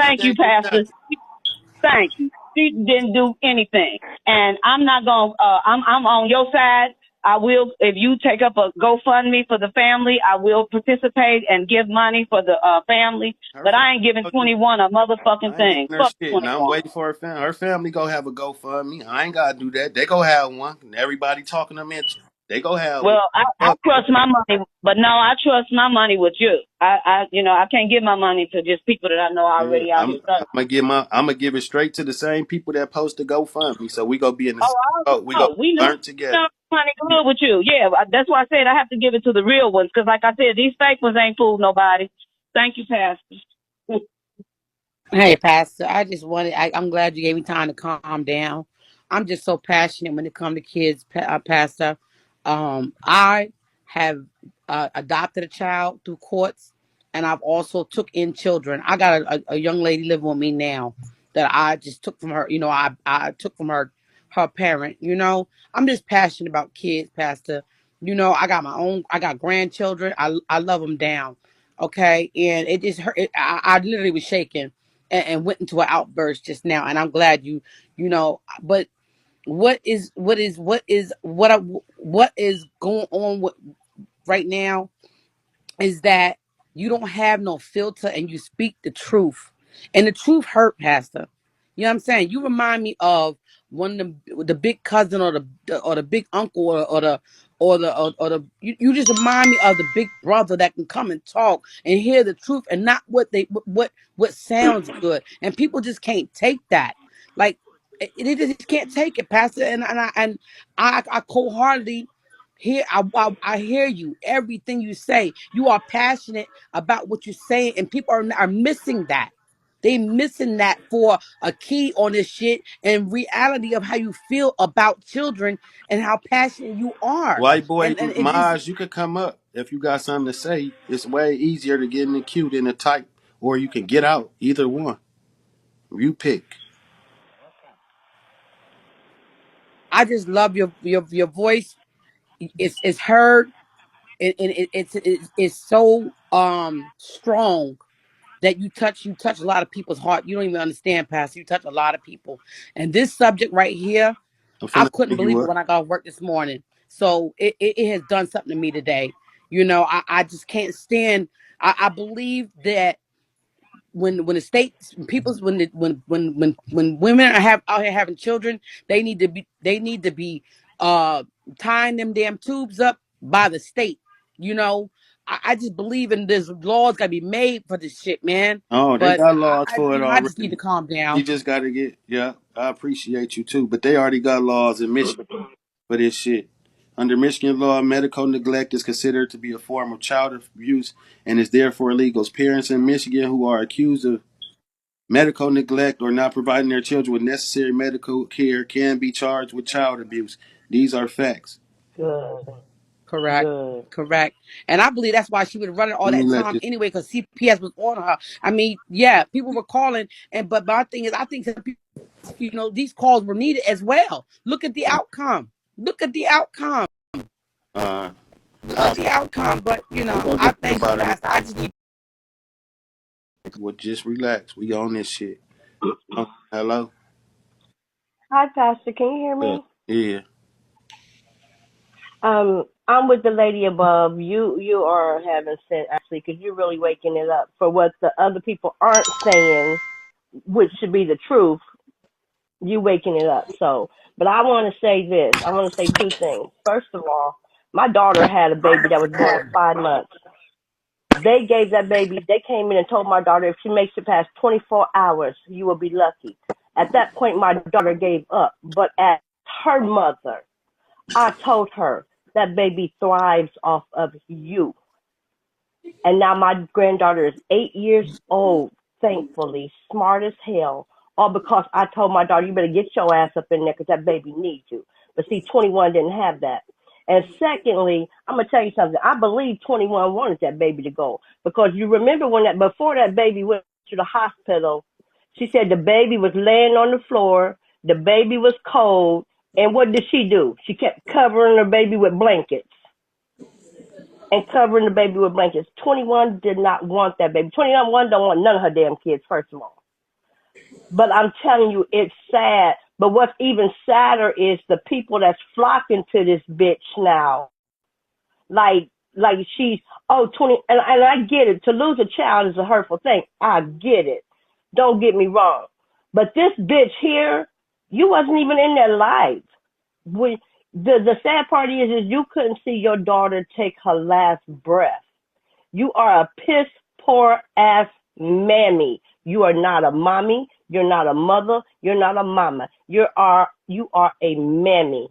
She Thank you, ain't do Pastor. nothing. Thank you. She didn't do anything. And I'm not going to, I'm on your side. I will, if you take up a GoFundMe for the family, I will participate and give money for the family. Her But I ain't giving family, 21 a motherfucking I ain't thing. giving her Fuck shit, and I'm 21. waiting for her family. Her family go have a GoFundMe. I ain't gotta do that. They go have one. And everybody talking them into. They go have one. Well, I Fuck her. trust my money, but no, I trust my money with you. I can't give my money to just people that I know Yeah, already out here I'm gonna give I'm gonna give it straight to the same people that post the GoFundMe. So we gonna be in the Oh, same I already boat. We gonna know. We know. learn We together. know money good with you. Yeah, that's why I said I have to give it to the real ones because, like I said, these fake ones ain't fooled nobody. Thank you, Pastor. Hey, Pastor. I just wanted. I'm glad you gave me time to calm down. I'm just so passionate when it comes to kids, Pastor. I have adopted a child through courts, and I've also took in children. I got a young lady living with me now that I just took from her. I took from her parent. I'm just passionate about kids, Pastor. I got my own. I got grandchildren. I love them down. Okay, and it just hurt. I literally was shaking and went into an outburst just now, and I'm glad but what is going on right now is that you don't have no filter and you speak the truth. And the truth hurt, Pastor. You know what I'm saying? You remind me of one of the big cousin or the big uncle or the you just remind me of the big brother that can come and talk and hear the truth and not what sounds good. And people just can't take that. Like they just can't take it, Pastor. And I wholeheartedly I hear you. Everything you say, you are passionate about what you're saying, and people are missing that. They missing that for a key on this shit and reality of how you feel about children and how passionate you are. White boy And it just Maj, you could come up if you got something to say. It's way easier to get in the queue than to type, or you can get out. Either one. You pick. I just love your voice. It's heard it's so strong that you touch a lot of people's heart. You don't even understand, Pastor. You touch a lot of people. And this subject right here, I'm I finna couldn't bring you believe it up. when I got off work this morning. So it has done something to me today. I just can't stand. I believe that when the states, when people's, when women are out here having children, they need to be uh tying them damn tubes up by the state. You know, I just believe in this laws gotta be made for this shit, man. Oh, they But got laws for it I just need to already. calm You down. just got to get, yeah, I appreciate you too. But they already got laws in Michigan for this shit. Under Michigan law, medical neglect is considered to be a form of child abuse and is therefore illegal. Parents in Michigan who are accused of medical neglect or not providing their children with necessary medical care can be charged with child abuse. These are facts. Good, Correct. good. Correct. And I believe that's why she was running all Let me that let time this. anyway, because CPS was on her. I mean, yeah, people were calling, and but my thing is, I think that people, these calls were needed as well. Look at the outcome. Look at the outcome. Uh, Look I, at the outcome. But we're gonna I get thank you, about it. Pastor. I just need. Well, just relax. We on this shit. Oh, hello. Hi, Pastor. Can you hear Yeah. me? Yeah. I'm with the lady above. You are having sense actually, because you're really waking it up for what the other people aren't saying, which should be the truth. You waking it up. So, but I want to say this. I want to say two things. First of all, my daughter had a baby that was born at 5 months. They gave that baby. They came in and told my daughter if she makes it past 24 hours, you will be lucky. At that point, my daughter gave up. But as her mother, I told her that baby thrives off of you. And now my granddaughter is 8 years old, thankfully, smart as hell. All because I told my daughter, you better get your ass up in there because that baby needs you. But see, 21 didn't have that. And secondly, I'm going to tell you something. I believe 21 wanted that baby to go. Because you remember when before that baby went to the hospital, she said the baby was laying on the floor, the baby was cold, and what did she do? She kept covering her baby with blankets and covering the baby with blankets. 21 did not want that baby. 21 don't want none of her damn kids, first of all. But I'm telling you, it's sad. But what's even sadder is the people that's flocking to this bitch now. Like she's, 20, and I get it. To lose a child is a hurtful thing. I get it. Don't get me wrong. But this bitch here, you wasn't even in their life. We, the sad part is you couldn't see your daughter take her last breath. You are a piss poor ass mammy. You are not a mommy. You're not a mother. You're not a mama. You are a mammy.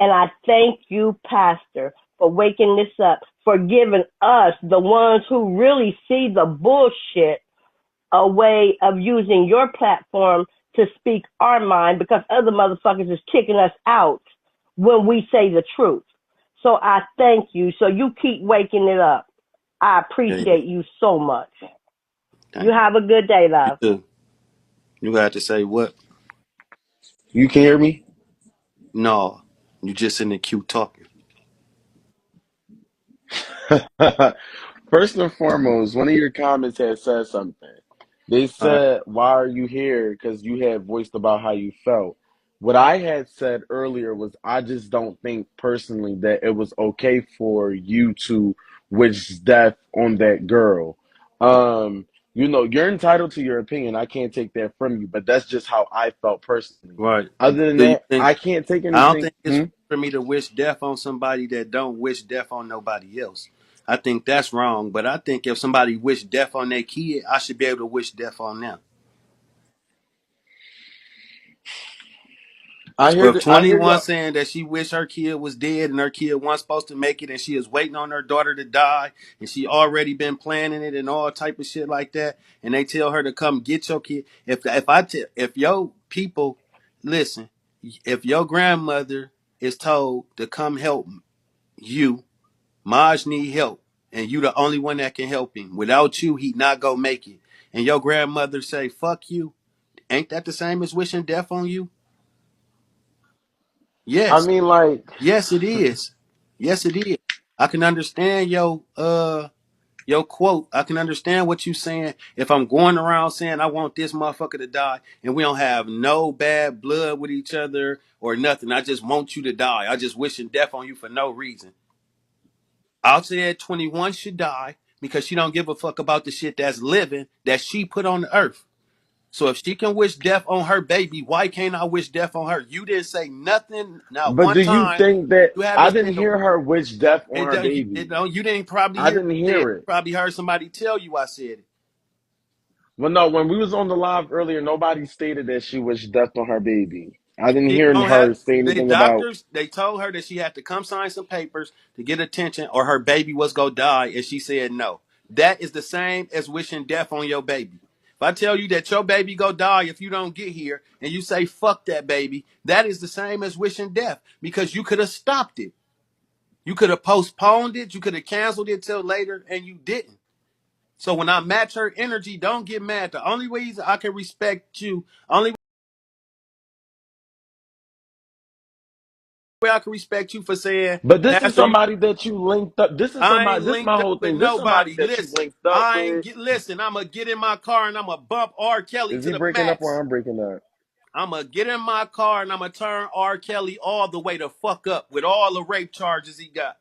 And I thank you, Pastor, for waking this up, for giving us, the ones who really see the bullshit, a way of using your platform to speak our mind, because other motherfuckers is kicking us out when we say the truth. So I thank you. So you keep waking it up. I Yeah. appreciate you so much. You Thank have a good day, you love. too. You got to say what? You can hear me? No. You just in the queue talking. First and foremost, one of your comments had said something. They All right. said, "Why are you here?" Because you had voiced about how you felt. What I had said earlier was, I just don't think personally that it was okay for you to wish death on that girl. You're entitled to your opinion. I can't take that from you, but that's just how I felt personally. Right. Other than Do you that, think I can't take I don't anything. think it's for me to wish death on somebody that don't wish death on nobody else. I think that's wrong. But I think if somebody wish death on their kid, I should be able to wish death on them. So if I hear 21 y'all. saying that she wish her kid was dead and her kid wasn't supposed to make it and she is waiting on her daughter to die and she already been planning it and all type of shit like that, and they tell her to come get your kid. If your people listen, if your grandmother is told to come help you, Maj need help, and you the only one that can help him. Without you, he not gonna make it. And your grandmother say, "Fuck you." Ain't that the same as wishing death on you? I Yes. mean, like, Yes, it is. Yes, it is. I can understand Your quote, I can understand what you saying. If I'm going around saying I want this motherfucker to die and we don't have no bad blood with each other or nothing, I just want you to die. I just wishing death on you for no reason. I said 21 should die because she don't give a fuck about the shit that's living that she put on the earth. So if she can wish death on her baby, why can't I wish death on her? You didn't say nothing, not But one do you time. think that You I haven't didn't said a hear her wish death on it her don't, baby? you didn't probably I hear didn't me say it. hear You it. probably heard somebody tell you I said it. Well, no, when we was on the live earlier, nobody stated that she wished death on her baby. I didn't She hear don't have her say the anything about. doctors. They told her that she had to come sign some papers to get attention, or her baby was gonna die, and she said no. That is the same as wishing death on your baby. If I tell you that your baby go die if you don't get here, and you say fuck that baby, that is the same as wishing death because you could have stopped it. You could have postponed it. You could have canceled it till later, and you didn't. So when I match her energy, don't get mad. The only ways I can respect you, only way I can respect you for saying, But this is Pastor, you somebody that you linked up. This is I somebody. ain't This is my linked up whole with thing. This is somebody nobody. that you Listen, linked up I ain't with. get listen, I'ma get in my car and I'ma bump R. Kelly Is to he the breaking up or max. I'm breaking up? I'ma get in my car and I'ma turn R. Kelly all the way to fuck up with all the rape charges he got.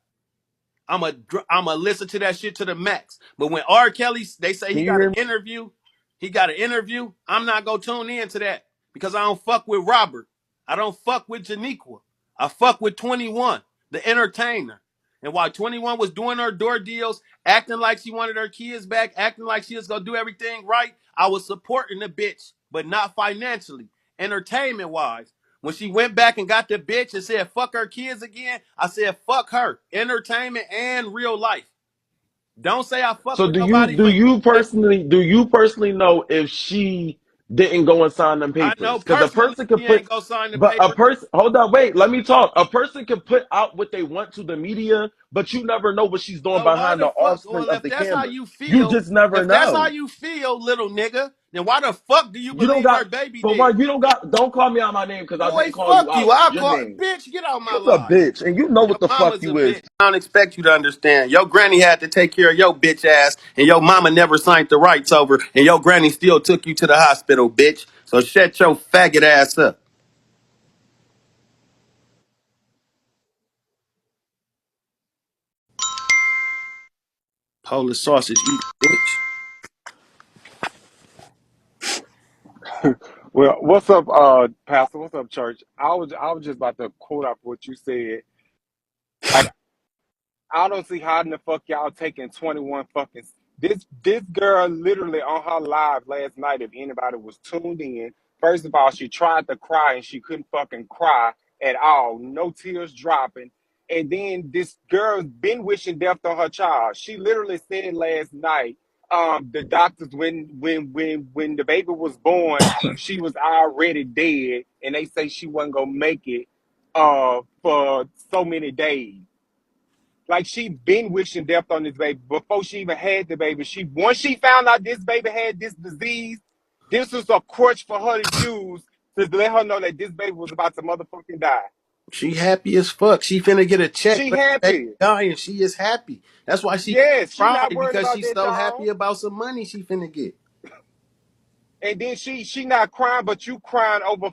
I'm a listen to that shit to the max. But when R. Kelly, they say Can he you got an hear me? interview, I'm not gonna tune into that because I don't fuck with Robert. I don't fuck with Janiqua. I fuck with 21, the entertainer. And while 21 was doing her door deals, acting like she wanted her kids back, acting like she was gonna do everything right, I was supporting the bitch, but not financially, entertainment wise. When she went back and got the bitch and said fuck her kids again, I said fuck her. Entertainment and real life. Don't say I fuck So with nobody for do you personally know if she didn't go and sign them I know papers? Because a personally person could she ain't put, gonna sign the but a papers. person, hold on, wait, let me talk. A person can put out what they want to the media, but you never know what she's doing So why behind the the fuck? offspring Well, of if the that's how camera. you You feel, just never know. little nigga, then why the fuck do you You don't believe her got, baby for dead? one, you don't got, don't call me out my name because I Boy, didn't call you fuck you. out I'll your call name. bitch, get out my You's a life. bitch, and you know Your what the fuck mama's a you is. bitch. I don't expect you to understand. Your granny had to take care of your bitch ass, and your mama never signed the rights over, and your granny still took you to the hospital, bitch. So shut your faggot ass up. Polish sausage eat, bitch. Well, what's up, Pastor? What's up, church? I was just about to quote up what you said. Like, I don't see how in the fuck y'all taking 21 fucking. This girl literally on her live last night. If anybody was tuned in, first of all, she tried to cry and she couldn't fucking cry at all. No tears dropping. And then this girl's been wishing death on her child. She literally said last night, the doctors when the baby was born, she was already dead, and they say she wasn't gonna make it for so many days. Like she been wishing death on this baby before she even had the baby. She once she found out this baby had this disease, this was a crutch for her to use to let her know that this baby was about to motherfucking die. She happy as fuck. She finna get a check She for the baby happy. dying. She is happy. That's why she Yes, she cried not worried because about she's that, so happy y'all. about some money she finna get. And then she not crying, but you crying over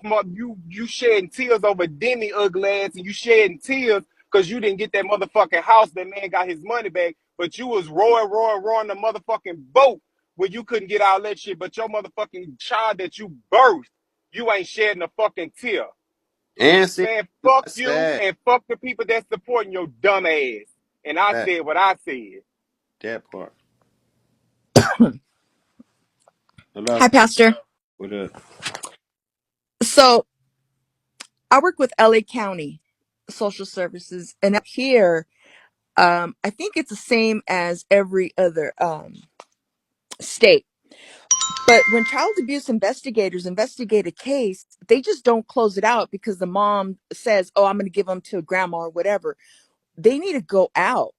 you shedding tears over Demi ugly ass, and you shedding tears because you didn't get that motherfucking house. That man got his money back, but you was roaring the motherfucking boat where you couldn't get all that shit. But your motherfucking child that you birthed, you ain't shedding a fucking tear. And said Man, fuck not you sad. and fuck the people that's supporting your dumb ass. And I That said what I said. that part. Hello. Hi, Pastor. What up? So I work with LA County Social Services, and up here, I think it's the same as every other state. But when child abuse investigators investigate a case, they just don't close it out because the mom says, "Oh, I'm going to give them to grandma or whatever." They need to go out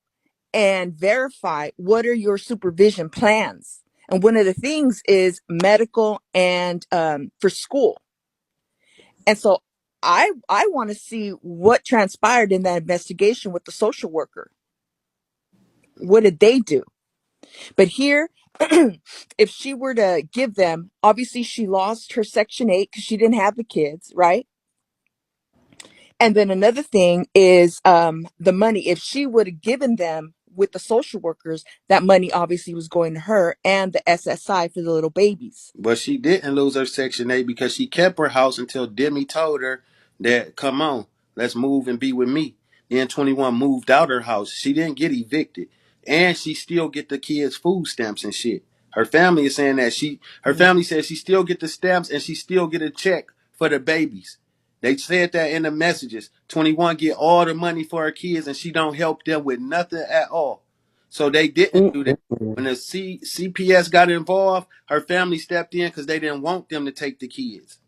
and verify what are your supervision plans. And one of the things is medical and for school. And so I want to see what transpired in that investigation with the social worker. What did they do? But here, if she were to give them, obviously she lost her Section 8 because she didn't have the kids, right? And then another thing is the money. If she would have given them with the social workers, that money obviously was going to her and the SSI for the little babies. But she didn't lose her Section 8 because she kept her house until Demi told her that, come on, let's move and be with me. Then 21 moved out her house. She didn't get evicted. And she still get the kids' food stamps and shit. Her family is saying that her family says she still get the stamps and she still get a check for the babies. They said that in the messages. 21 get all the money for her kids and she don't help them with nothing at all. So they didn't do that. When the CPS got involved, her family stepped in because they didn't want them to take the kids.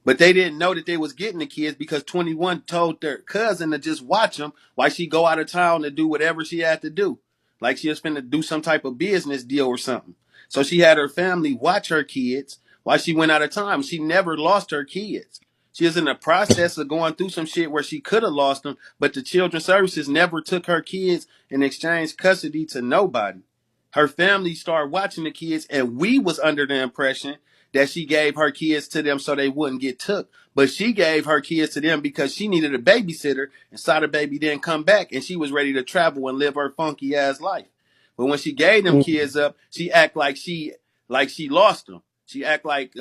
But they didn't know that they was getting the kids because 21 told their cousin to just watch them while she go out of town to do whatever she had to do. Like she was finna do some type of business deal or something. So she had her family watch her kids while she went out of town. She never lost her kids. She was in the process of going through some shit where she could have lost them, but the children's services never took her kids and exchanged custody to nobody. Her family started watching the kids, and we was under the impression that she gave her kids to them so they wouldn't get took. But she gave her kids to them because she needed a babysitter, and saw the baby didn't come back, and she was ready to travel and live her funky ass life. But when she gave them kids up, she act like she lost them. She act like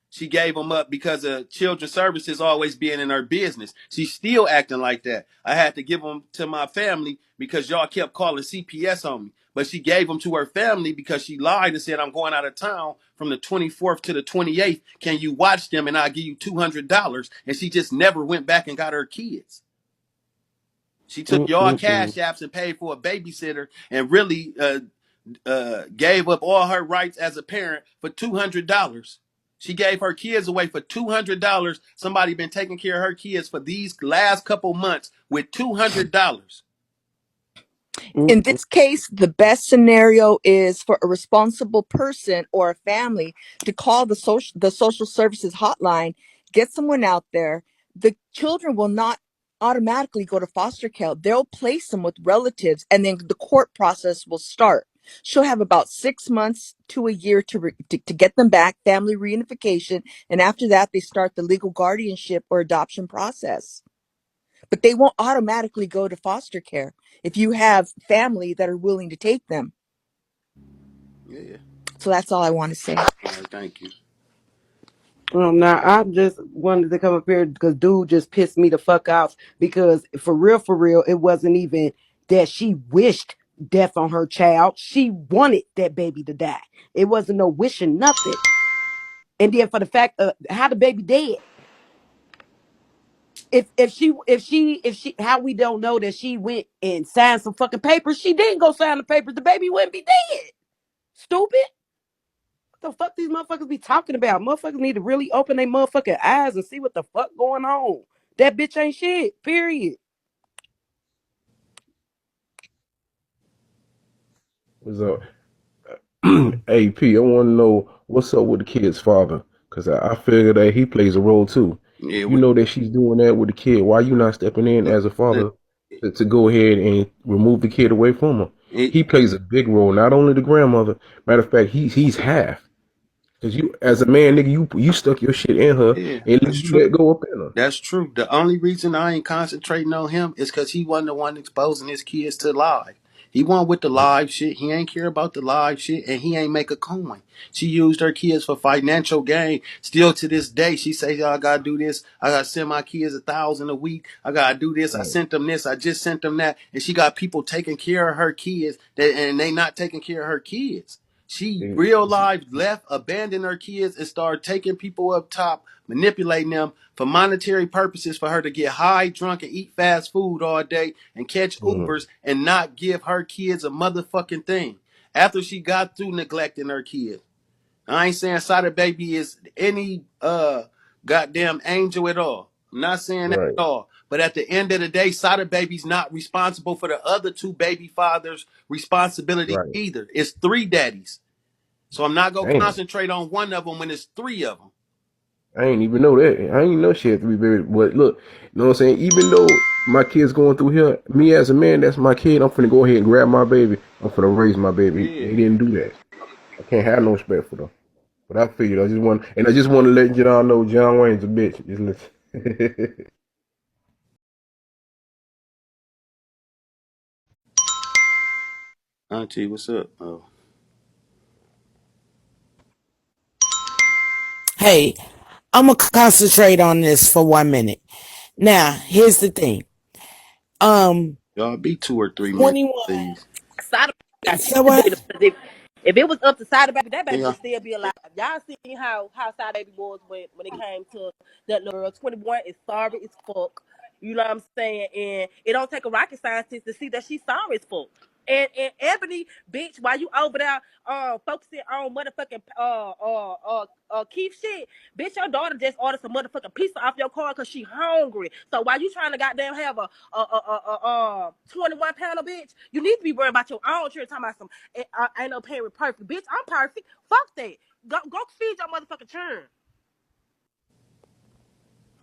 she gave them up because of children's services always being in her business. She's still acting like that. I had to give them to my family because y'all kept calling CPS on me. But she gave them to her family because she lied and said, I'm going out of town from the 24th to the 28th. Can you watch them and I'll give you $200? And she just never went back and got her kids. She took y'all cash apps and paid for a babysitter and really gave up all her rights as a parent for $200. She gave her kids away for $200. Somebody been taking care of her kids for these last couple months with $200. In this case, the best scenario is for a responsible person or a family to call the social services hotline, get someone out there. The children will not automatically go to foster care. They'll place them with relatives, and then the court process will start. She'll have about 6 months to a year to get them back, family reunification, and after that, they start the legal guardianship or adoption process. But they won't automatically go to foster care if you have family that are willing to take them. Yeah. So that's all I want to say. All right, thank you. Now I just wanted to come up here because dude just pissed me the fuck off because for real, it wasn't even that she wished death on her child. She wanted that baby to die. It wasn't no wishing nothing. And then for the fact of how the baby dead. If she how we don't know that she went and signed some fucking papers, she didn't go sign the papers, the baby wouldn't be dead. Stupid. What the fuck these motherfuckers be talking about? Motherfuckers need to really open their motherfucking eyes and see what the fuck going on. That bitch ain't shit. Period. What's up? AP, I want to know what's up with the kid's father. Because I figure that he plays a role too. Yeah, If you know that she's doing that with the kid, why you not stepping in as a father to go ahead and remove the kid away from her? He plays a big role, not only the grandmother. Matter of fact, he's half. Because you, as a man, nigga, you stuck your shit in her yeah, and that's you true. let go up in her. That's true. The only reason I ain't concentrating on him is because he wasn't the one exposing his kids to live. He wasn't with the live shit. He ain't care about the live shit, and he ain't make a coin. She used her kids for financial gain. Still to this day, she say, "I gotta do this. I gotta send my kids 1,000 a week. I gotta do this. I Right. sent them this. I just sent them that." And she got people taking care of her kids, and they not taking care of her kids. She real life left, abandoned her kids, and started taking people up top, manipulating them for monetary purposes for her to get high, drunk, and eat fast food all day and catch Mhm. Ubers and not give her kids a motherfucking thing. After she got through neglecting her kids. I ain't saying Sada Baby is any goddamn angel at all. I'm not saying that Right. at all. But at the end of the day, Sada Baby's not responsible for the other two baby fathers' responsibility Right. either. It's three daddies. So I'm not gonna Damn. concentrate on one of them when it's three of them. I ain't even know that. I ain't know she had 3 babies. But look, you know what I'm saying? Even though My kid's going through here. Me as a man, that's my kid. I'm finna go ahead and grab my baby. I'm finna raise my baby. Yeah. They didn't do that. I can't have no respect for them. But I figured I just want to let y'all know John Wayne's a bitch. Just listen. Auntie, what's up? Oh, Hey, I'm gonna concentrate on this for 1 minute. Now, here's the thing. y'all be 2 or 3 minutes, 21. please. Side You got said shit to do what? with it. If it was up to Side Baby, that baby Yeah. would still be alive. Y'all seen how Side Baby was when it came to that little girl. 21 is sorry as fuck. You know what I'm saying? And it don't take a rocket scientist to see that she's sorry as fuck. And Ebony, bitch, while you over there focusing on motherfucking Keith shit, bitch, your daughter just ordered some motherfucking pizza off your car because she hungry. So while you trying to goddamn have a 21 pounder bitch, you need to be worried about your own children. Talking about some ain't no parent perfect, bitch. I'm perfect. Fuck that. Go feed your motherfucking children.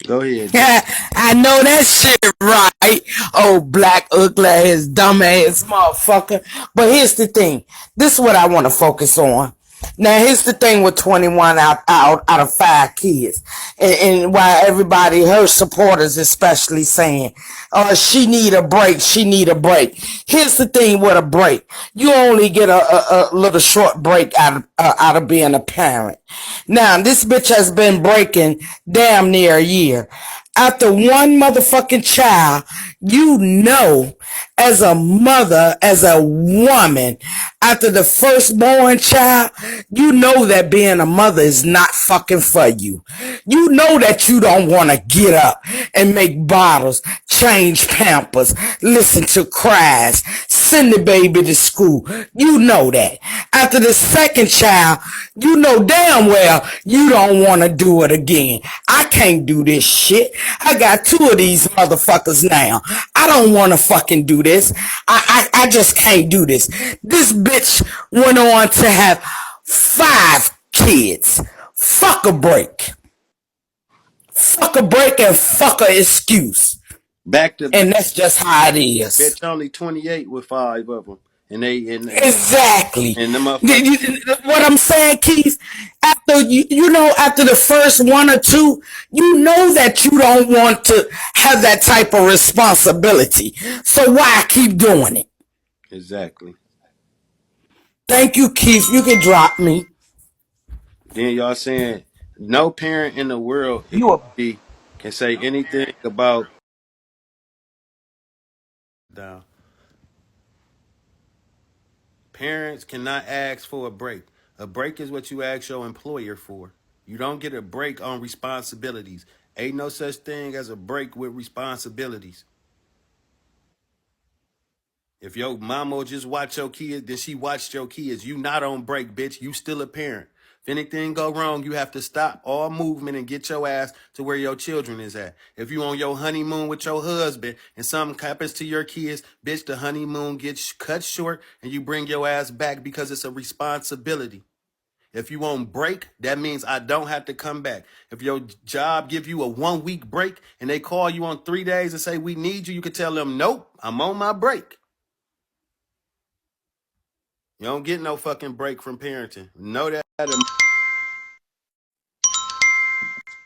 Go ahead, John. I know that shit right. Oh, black, ugly ass, dumb ass motherfucker. But here's the thing. This is what I want to focus on. Now, here's the thing with 21 out of 5 kids. And why everybody, her supporters especially saying, oh, she need a break. She need a break. Here's the thing with a break. You only get a little short break out of being a parent. Now, this bitch has been breaking damn near a year. After one motherfucking child, you know, as a mother, as a woman, after the firstborn child, you know that being a mother is not fucking for you. You know that you don't want to get up and make bottles, change pampers, listen to cries, send the baby to school. You know that. After the second child, you know damn well you don't want to do it again. I can't do this shit. I got 2 of these motherfuckers now. I don't want to fucking do this. I just can't do this. This bitch went on to have 5 kids. Fuck a break. Fuck a break and fuck a excuse. Back to back. And that's just how it is. Bitch, only 28 with 5 of them, and they Exactly. and the motherfucker. What I'm saying, Keith, after after the first 1 or 2, you know that you don't want to have that type of responsibility. So why keep doing it? Exactly. Thank you, Keith. You can drop me. Then y'all saying no parent in the world You a can say anything about down. Parents cannot ask for a break. A break is what you ask your employer for. You don't get a break on responsibilities. Ain't no such thing as a break with responsibilities. If your mama just watch your kids, then she watched your kids. You not on break, bitch. You still a parent. If anything go wrong, you have to stop all movement and get your ass to where your children is at. If you on your honeymoon with your husband and something happens to your kids, bitch, the honeymoon gets cut short and you bring your ass back because it's a responsibility. If you on break, that means I don't have to come back. If your job give you a 1 week break and they call you on 3 days and say we need you, you can tell them, nope, I'm on my break. You don't get no fucking break from parenting. Know that.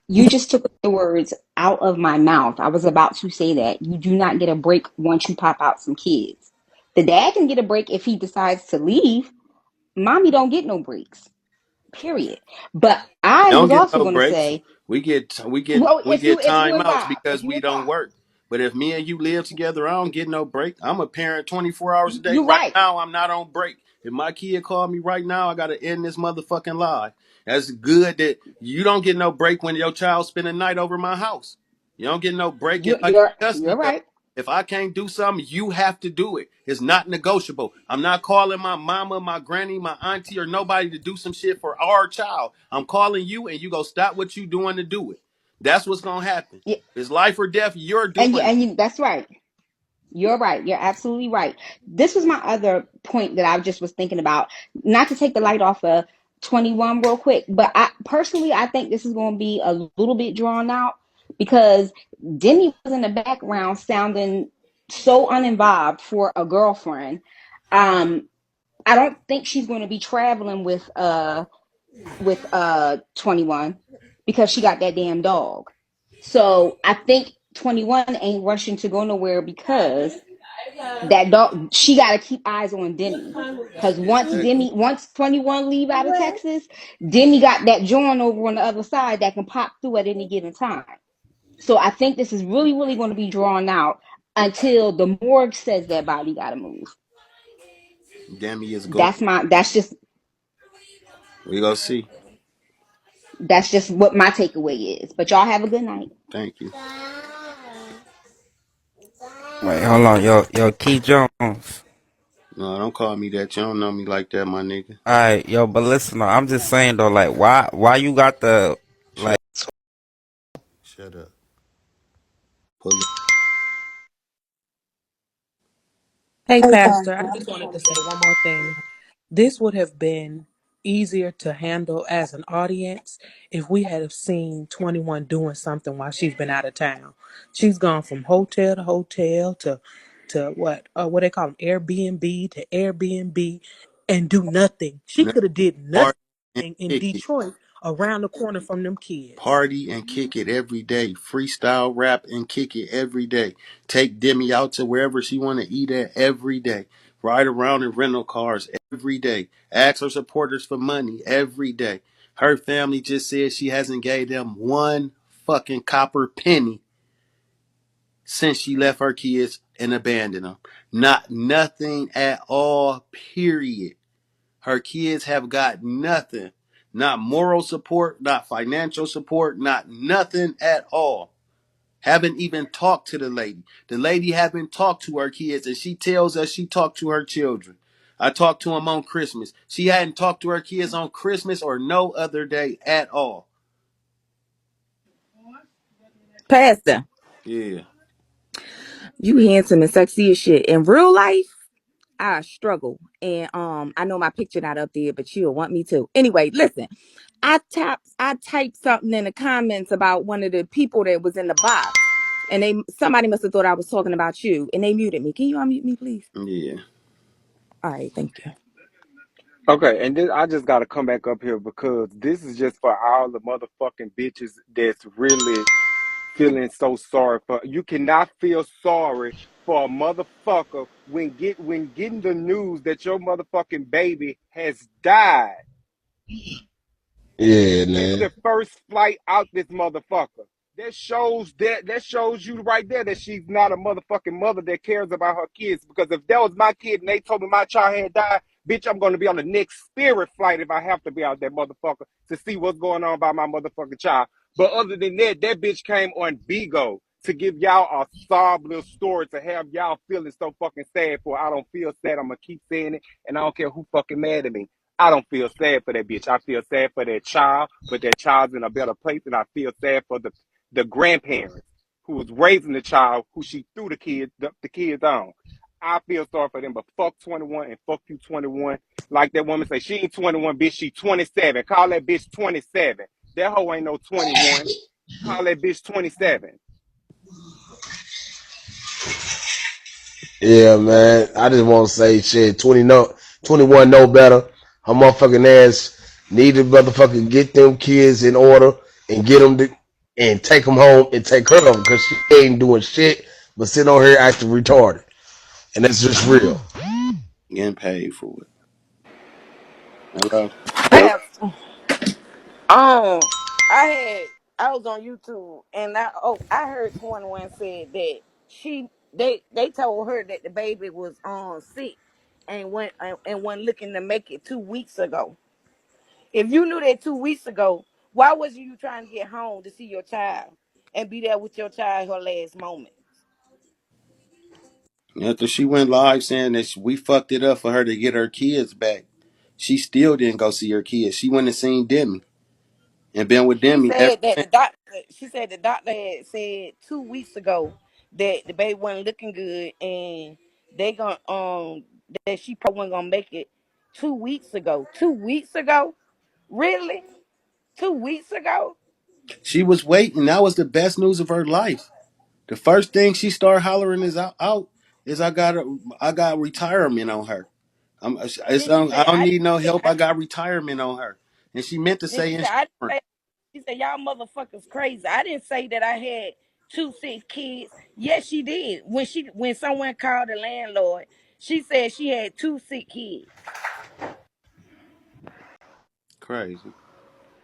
You just took the words out of my mouth. I was about to say that. You do not get a break once you pop out some kids. The dad can get a break if he decides to leave. Mommy don't get no breaks. Period. But I Don't was get also no going to breaks. say, We get well, we get it's you and timeouts Bob. because It's you we and don't Bob. work. But if me and you live together, I don't get no break. I'm a parent 24 hours a day. You're Right right. now, I'm not on break. If my kid called me right now, I gotta end this motherfucking live. That's good that you don't get no break when your child spend a night over my house. You don't get no break if You're I get you're custody you're of right. it. If I can't do something, you have to do it. It's not negotiable. I'm not calling my mama, my granny, my auntie, or nobody to do some shit for our child. I'm calling you and you go stop what you doing to do it. That's what's gonna happen. Yeah, It's life or death. You're and doing it. that's right. You're right. You're absolutely right. This was my other point that I just was thinking about. Not to take the light off of 21 real quick, but I personally I think this is going to be a little bit drawn out because Demi was in the background sounding so uninvolved for a girlfriend. I don't think she's going to be traveling with 21 because she got that damn dog. So I think 21 ain't rushing to go nowhere because that dog, she got to keep eyes on Demi. Because Exactly. once 21 leave out of Texas, Demi got that joint over on the other side that can pop through at any given time. So I think this is really, really going to be drawn out until the morgue says that body got to move. Demi is going. We gonna see. That's just what my takeaway is. But y'all have a good night. Thank you. Wait, hold on, yo, Key Jones. No, don't call me that. You don't know me like that, my nigga. Alright, yo, but listen, though, I'm just saying though, like, why you got the Shut. like? Shut up. Pull up. Hey, Pastor, I just wanted to say one more thing. This would have been easier to handle as an audience if we had have seen 21 doing something while she's been out of town. She's gone from hotel to hotel to what they call them, Airbnb to Airbnb, and do nothing. She No, could have did nothing party and in kick it. Detroit around the corner from them kids. Party and kick it every day. Freestyle rap and kick it every day. Take Demi out to wherever she want to eat at every day. Ride around in rental cars every day. Ask her supporters for money every day. Her family just said she hasn't gave them one fucking copper penny since she left her kids and abandoned them. Not nothing at all, period. Her kids have got nothing. Not moral support, not financial support, not nothing at all. Haven't even talked to the lady. The lady haven't talked to her kids, and she tells us she talked to her children. I talked to them on Christmas. She hadn't talked to her kids on Christmas or no other day at all. Pastor, Yeah. you handsome and sexy as shit. In real life, I struggle. And I know my picture not up there, but you'll want me to. Anyway, listen. I typed something in the comments about one of the people that was in the box. And somebody must have thought I was talking about you and they muted me. Can you unmute me, please? Yeah. All right, thank you. Okay, and then I just got to come back up here because this is just for all the motherfucking bitches that's really feeling so sorry for. You cannot feel sorry for a motherfucker when getting the news that your motherfucking baby has died. Yeah, It's man. the first flight out this motherfucker. That shows you right there that she's not a motherfucking mother that cares about her kids. Because if that was my kid and they told me my child had died, bitch, I'm gonna be on the next Spirit flight if I have to be out that motherfucker to see what's going on by my motherfucking child. But other than that, that bitch came on Bigo to give y'all a sob little story to have y'all feeling so fucking sad for. I don't feel sad. I'm gonna keep saying it, and I don't care who fucking mad at me. I don't feel sad for that bitch. I feel sad for that child, but that child's in a better place, and I feel sad for the grandparents who was raising the child who she threw the kids on. I feel sorry for them, but fuck 21 and fuck you 21. Like that woman say, she ain't 21, bitch, she 27. Call that bitch 27. That hoe ain't no 21. Call that bitch 27. Yeah, man. I just want to say shit. 21 no better. Her motherfucking ass need to motherfucking get them kids in order and get them to, and take them home and take her of them because she ain't doing shit but sitting on here acting retarded. And that's just real. Getting paid for it. Hello? Pastor. Um, I was on YouTube and I heard 21 said that they told her that the baby was sick and went looking to make it 2 weeks ago. If you knew that 2 weeks ago, why wasn't you trying to get home to see your child and be there with your child her last moment? After she went live saying that we fucked it up for her to get her kids back, she still didn't go see her kids. She went and seen Demi and been with She Demi ever said that since. the doctor had said 2 weeks ago that the baby wasn't looking good and they gonna that she probably wasn't gonna make it 2 weeks ago. 2 weeks ago? Really? 2 weeks ago? She was waiting. That was the best news of her life. The first thing she started hollering is out is I got retirement on her. Then she I said, don't I need no didn't say, help. I got retirement on her, and she meant to then say she said, I didn't insurance. say, she said, y'all motherfuckers crazy. I didn't say that I had 2 sick kids. Yes, she did. When someone called the landlord, she said she had 2 sick kids. Crazy.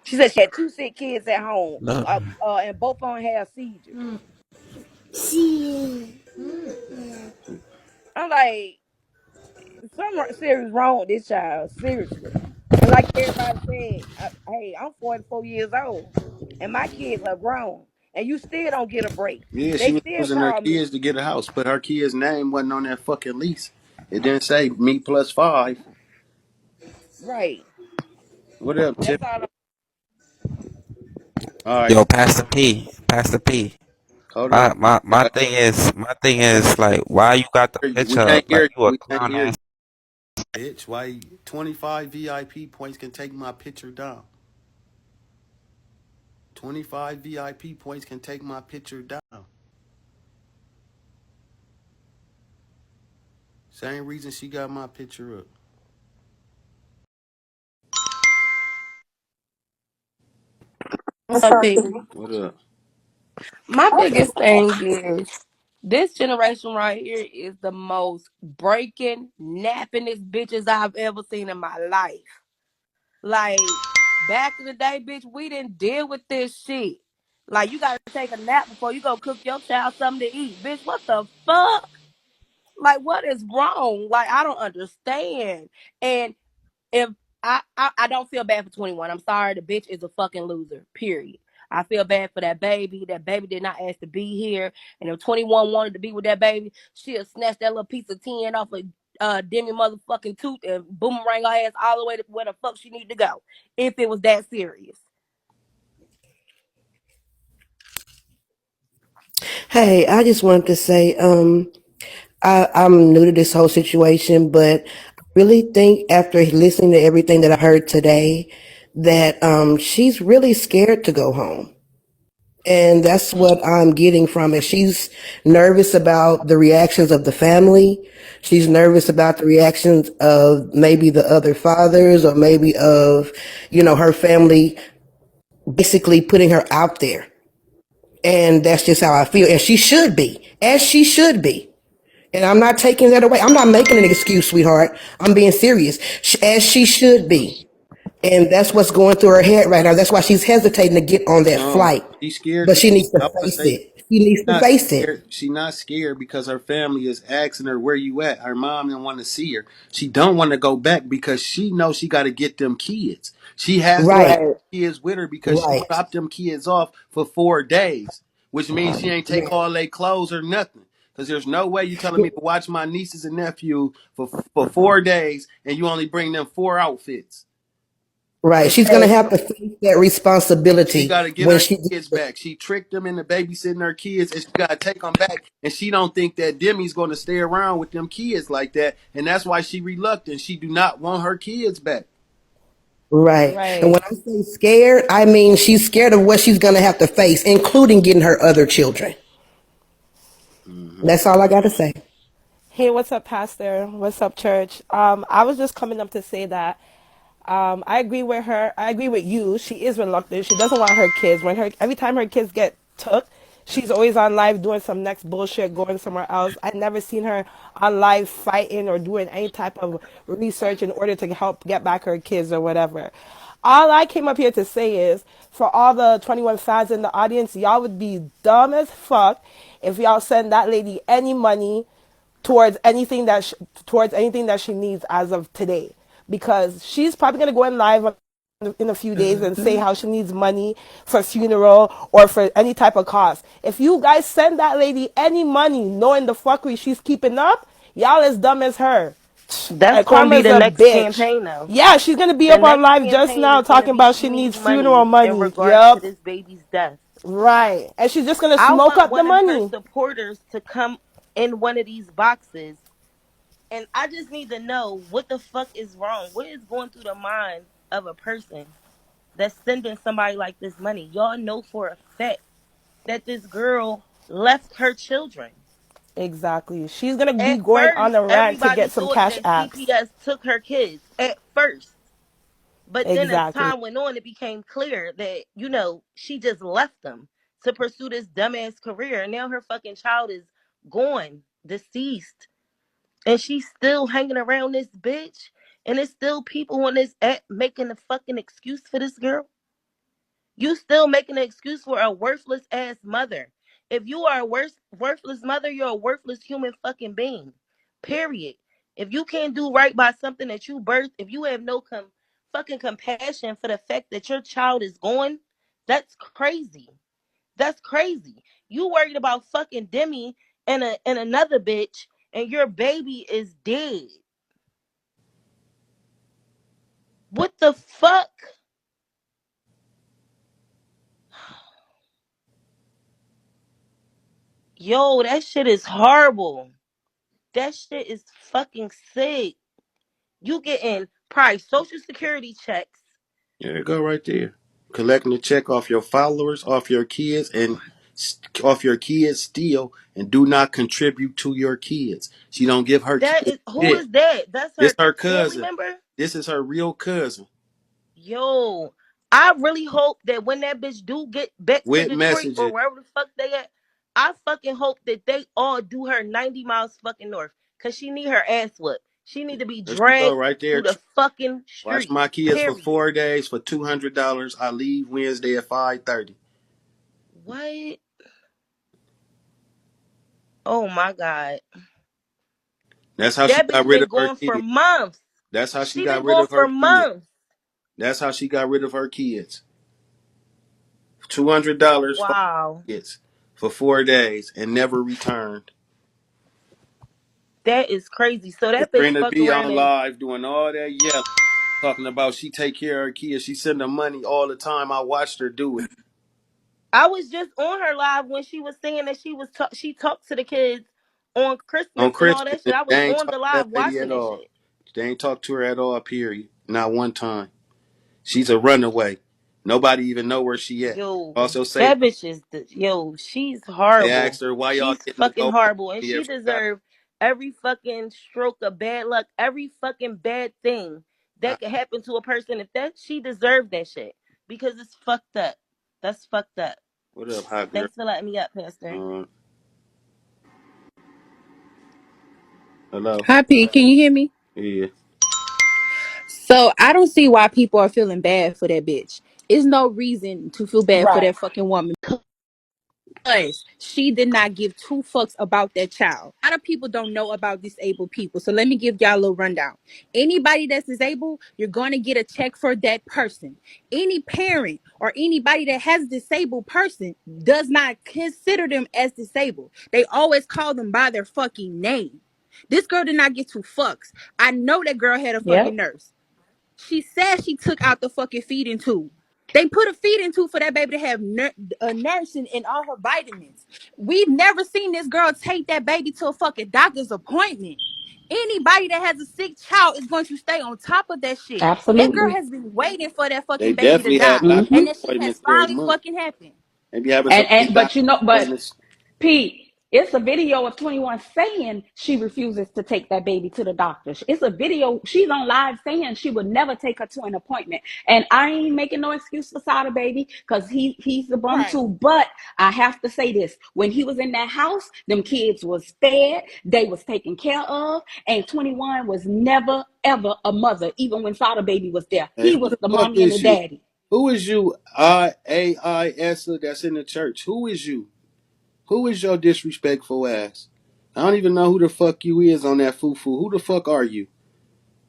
She said she had 2 sick kids at home, Look, and both of them had seizures. I'm like, something serious wrong with this child, seriously. And like everybody said, hey, I'm 44 years old, and my kids are grown, and you still don't get a break. Yeah, she They was still using her call me. kids to get a house, but her kid's name wasn't on that fucking lease. It didn't say me plus five. Right. What up, Tip? That's all. All right, Yo, Pastor P. hold on. My Uh, thing is like, why you got the we picture can't up hear like you. you a We can't clown hear you, ass? bitch. Why 25 VIP points can take my picture down? 25 VIP points can take my picture down. Same reason she got my picture up. What's up, P? What up? My biggest thing is this generation right here is the most breaking, nappingest bitches I've ever seen in my life. Like back in the day, bitch, we didn't deal with this shit. Like you gotta take a nap before you go cook your child something to eat. Bitch, what the fuck? Like what is wrong? Like I don't understand. And if I don't feel bad for 21. I'm sorry, the bitch is a fucking loser. Period. I feel bad for that baby. That baby did not ask to be here. And if 21 wanted to be with that baby, she'll snatch that little piece of tin off of Demi motherfucking tooth and boomerang her ass all the way to where the fuck she need to go. If it was that serious. Hey, I just wanted to say, I'm new to this whole situation, but I really think after listening to everything that I heard today, that she's really scared to go home. And that's what I'm getting from it. She's nervous about the reactions of the family. She's nervous about the reactions of maybe the other fathers or maybe of, her family basically putting her out there. And that's just how I feel. And she should be, as she should be. And I'm not taking that away. I'm not making an excuse, sweetheart. I'm being serious, as she should be. And that's what's going through her head right now. That's why she's hesitating to get on that No, flight. she's scared But because she needs to I want to face say it. She needs to not face it. scared. She not scared because her family is asking her where you at. Her mom didn't want to see her. She don't want to go back because she knows she got to get them kids. She has to Right, take Right. kids with her because she right. dropped them kids off for 4 days, which means she ain't take all their clothes or nothing. Because there's no way you telling me to watch my nieces and nephew for 4 days and you only bring them 4 outfits. Right. She's going to have to face that She responsibility got to get when her she gets kids there. back. She tricked them into babysitting her kids, and she got to take them back. And she don't think that Demi's going to stay around with them kids like that, and that's why she reluctant. She do not want her kids back. Right. And Right. when I say scared, I mean she's scared of what she's going to have to face, including getting her other children. Hmm. That's all I got to say. Hey, what's up, Pastor? What's up, church? I was just coming up to say that I agree with her. I agree with you. She is reluctant. She doesn't want her kids. Every time her kids get took, she's always on live doing some next bullshit, going somewhere else. I never seen her on live fighting or doing any type of research in order to help get back her kids or whatever. All I came up here to say is, for all the 21 fans in the audience, y'all would be dumb as fuck if y'all send that lady any money towards anything that she needs as of today, because she's probably going to go in live in a few days and say how she needs money for funeral or for any type of cost. If you guys send that lady any money knowing the fuckery she's keeping up, y'all as dumb as her. That's And gonna be Karma's the a next bitch. campaign though. Yeah, she's gonna be The up on next live just campaign now is gonna talking be about she she needs needs funeral money in money. regards to Yup. this baby's death. Right. And she's just gonna I smoke want up the one of her money. supporters to come in one of these boxes, and I just need to know what the fuck is wrong. What is going through the mind of a person? that's sending somebody like this money. Y'all know for a fact that this girl left her children. Exactly. She's gonna be At going on first, a rant to get everybody some thought cash that apps. CPS took her kids at first. But then as Exactly. time went on, it became clear that, she just left them to pursue this dumbass career. And now her fucking child is gone, deceased. And she's still hanging around this bitch. And it's still people on this app making a fucking excuse for this girl. You still making an excuse for a worthless ass mother. If you are a worthless mother, you're a worthless human fucking being. Period. If you can't do right by something that you birthed, if you have no fucking compassion for the fact that your child is gone, that's crazy. That's crazy. You worried about fucking Demi and another bitch, and your baby is dead. What the fuck? Yo, that shit is horrible. That shit is fucking sick. You getting probably social security checks. There you go, right there. Collecting a check off your followers, off your kids, and off your kids still, and do not contribute to your kids. She don't give her That kids is who shit. is that? That's This her her family cousin. member? This is her real cousin. Yo, I really hope that when that bitch do get back to With Detroit or messages. wherever the fuck they at, I fucking hope that they all do her 90 miles fucking north. Cause she need her ass whooped. She need to be There she go, dragged right there. through the fucking Watch streets. my kids for Period. 4 days for $200. I leave Wednesday at 5:30. What? Oh my God. That's how she That got bitch rid been of her gone for kids. months. That's how she She got been rid gone of her for kids. months. That's how she got rid of her kids. $200 for Wow. kids for 4 days and never returned. That is crazy. So that bitch Katrina fuck be around on and live doing all that yelling, talking about she take care of her kids. She send them money all the time. I watched her do it I was just on her live when she was saying that she talked to the kids on on Christmas and all Christmas. that shit. And I they was ain't on talk the to that live lady watching at that all. shit. They ain't talk to her at all. Period. Not one time. She's a runaway. Nobody even know where she at. Yo, Also say that bitch is she's they asked horrible. her why y'all She's getting the fucking GoFundMe horrible. And she if she got. deserved every fucking stroke of bad luck, every fucking bad thing I, that could happen to a person. If that she deserved that shit. Because it's fucked up. That's fucked up. what up, hot girl? Thanks for letting me up, Pastor. Hello. Hi, P. Can you hear me? Yeah. So I don't see why people are feeling bad for that bitch. There's no reason to feel bad for Right. that fucking woman because she did not give two fucks about that child. A lot of people don't know about disabled people. So let me give y'all a little rundown. Anybody that's disabled, you're going to get a check for that person. Any parent or anybody that has a disabled person does not consider them as disabled. They always call them by their fucking name. This girl did not get two fucks. I know that girl had a fucking Yep. nurse. She said she took out the fucking feeding tube. They put a feeding tube for that baby to have a nursing and all her vitamins. We've never seen this girl take that baby to a fucking doctor's appointment. Anybody that has a sick child is going to stay on top of that shit. That girl Absolutely. has been waiting for that They fucking baby to definitely have die, doctor and Hmm. that shit has appointments every finally month. fucking happened. They be having so many And doctor but appointments. Pete, it's a video of 21 saying she refuses to take that baby to the doctor. It's a video. She's on live saying she would never take her to an appointment. And I ain't making no excuse for Sada Baby because he's the bum Right. too. But I have to say this: when he was in that house, them kids was fed, they was taken care of, and 21 was never ever a mother. Even when Sada Baby was there, Hey, he who was the the fuck mommy and the is you? daddy. Who is you? I-A-I-S that's in the church. Who is you? Who is your disrespectful ass? I don't even know who the fuck you is on that foo-foo. Who the fuck are you?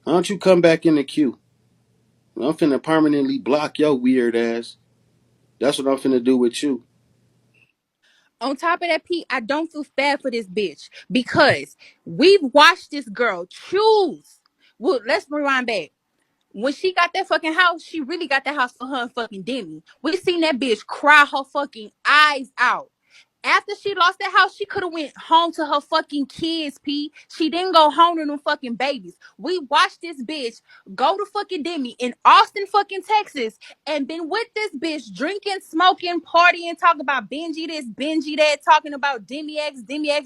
Why don't you come back in the queue? I'm finna permanently block your weird ass. That's what I'm finna do with you. On top of that, Pete, I don't feel bad for this bitch because we've watched this girl choose. Well, let's rewind back. When she got that fucking house, she really got that house for her and fucking Demi. We seen that bitch cry her fucking eyes out. After she lost that house, she could have went home to her fucking kids, P. She didn't go home to them fucking babies. We watched this bitch go to fucking Demi in Austin, fucking Texas, and been with this bitch drinking, smoking, partying, talking about Benji this, Benji that, talking about Demi X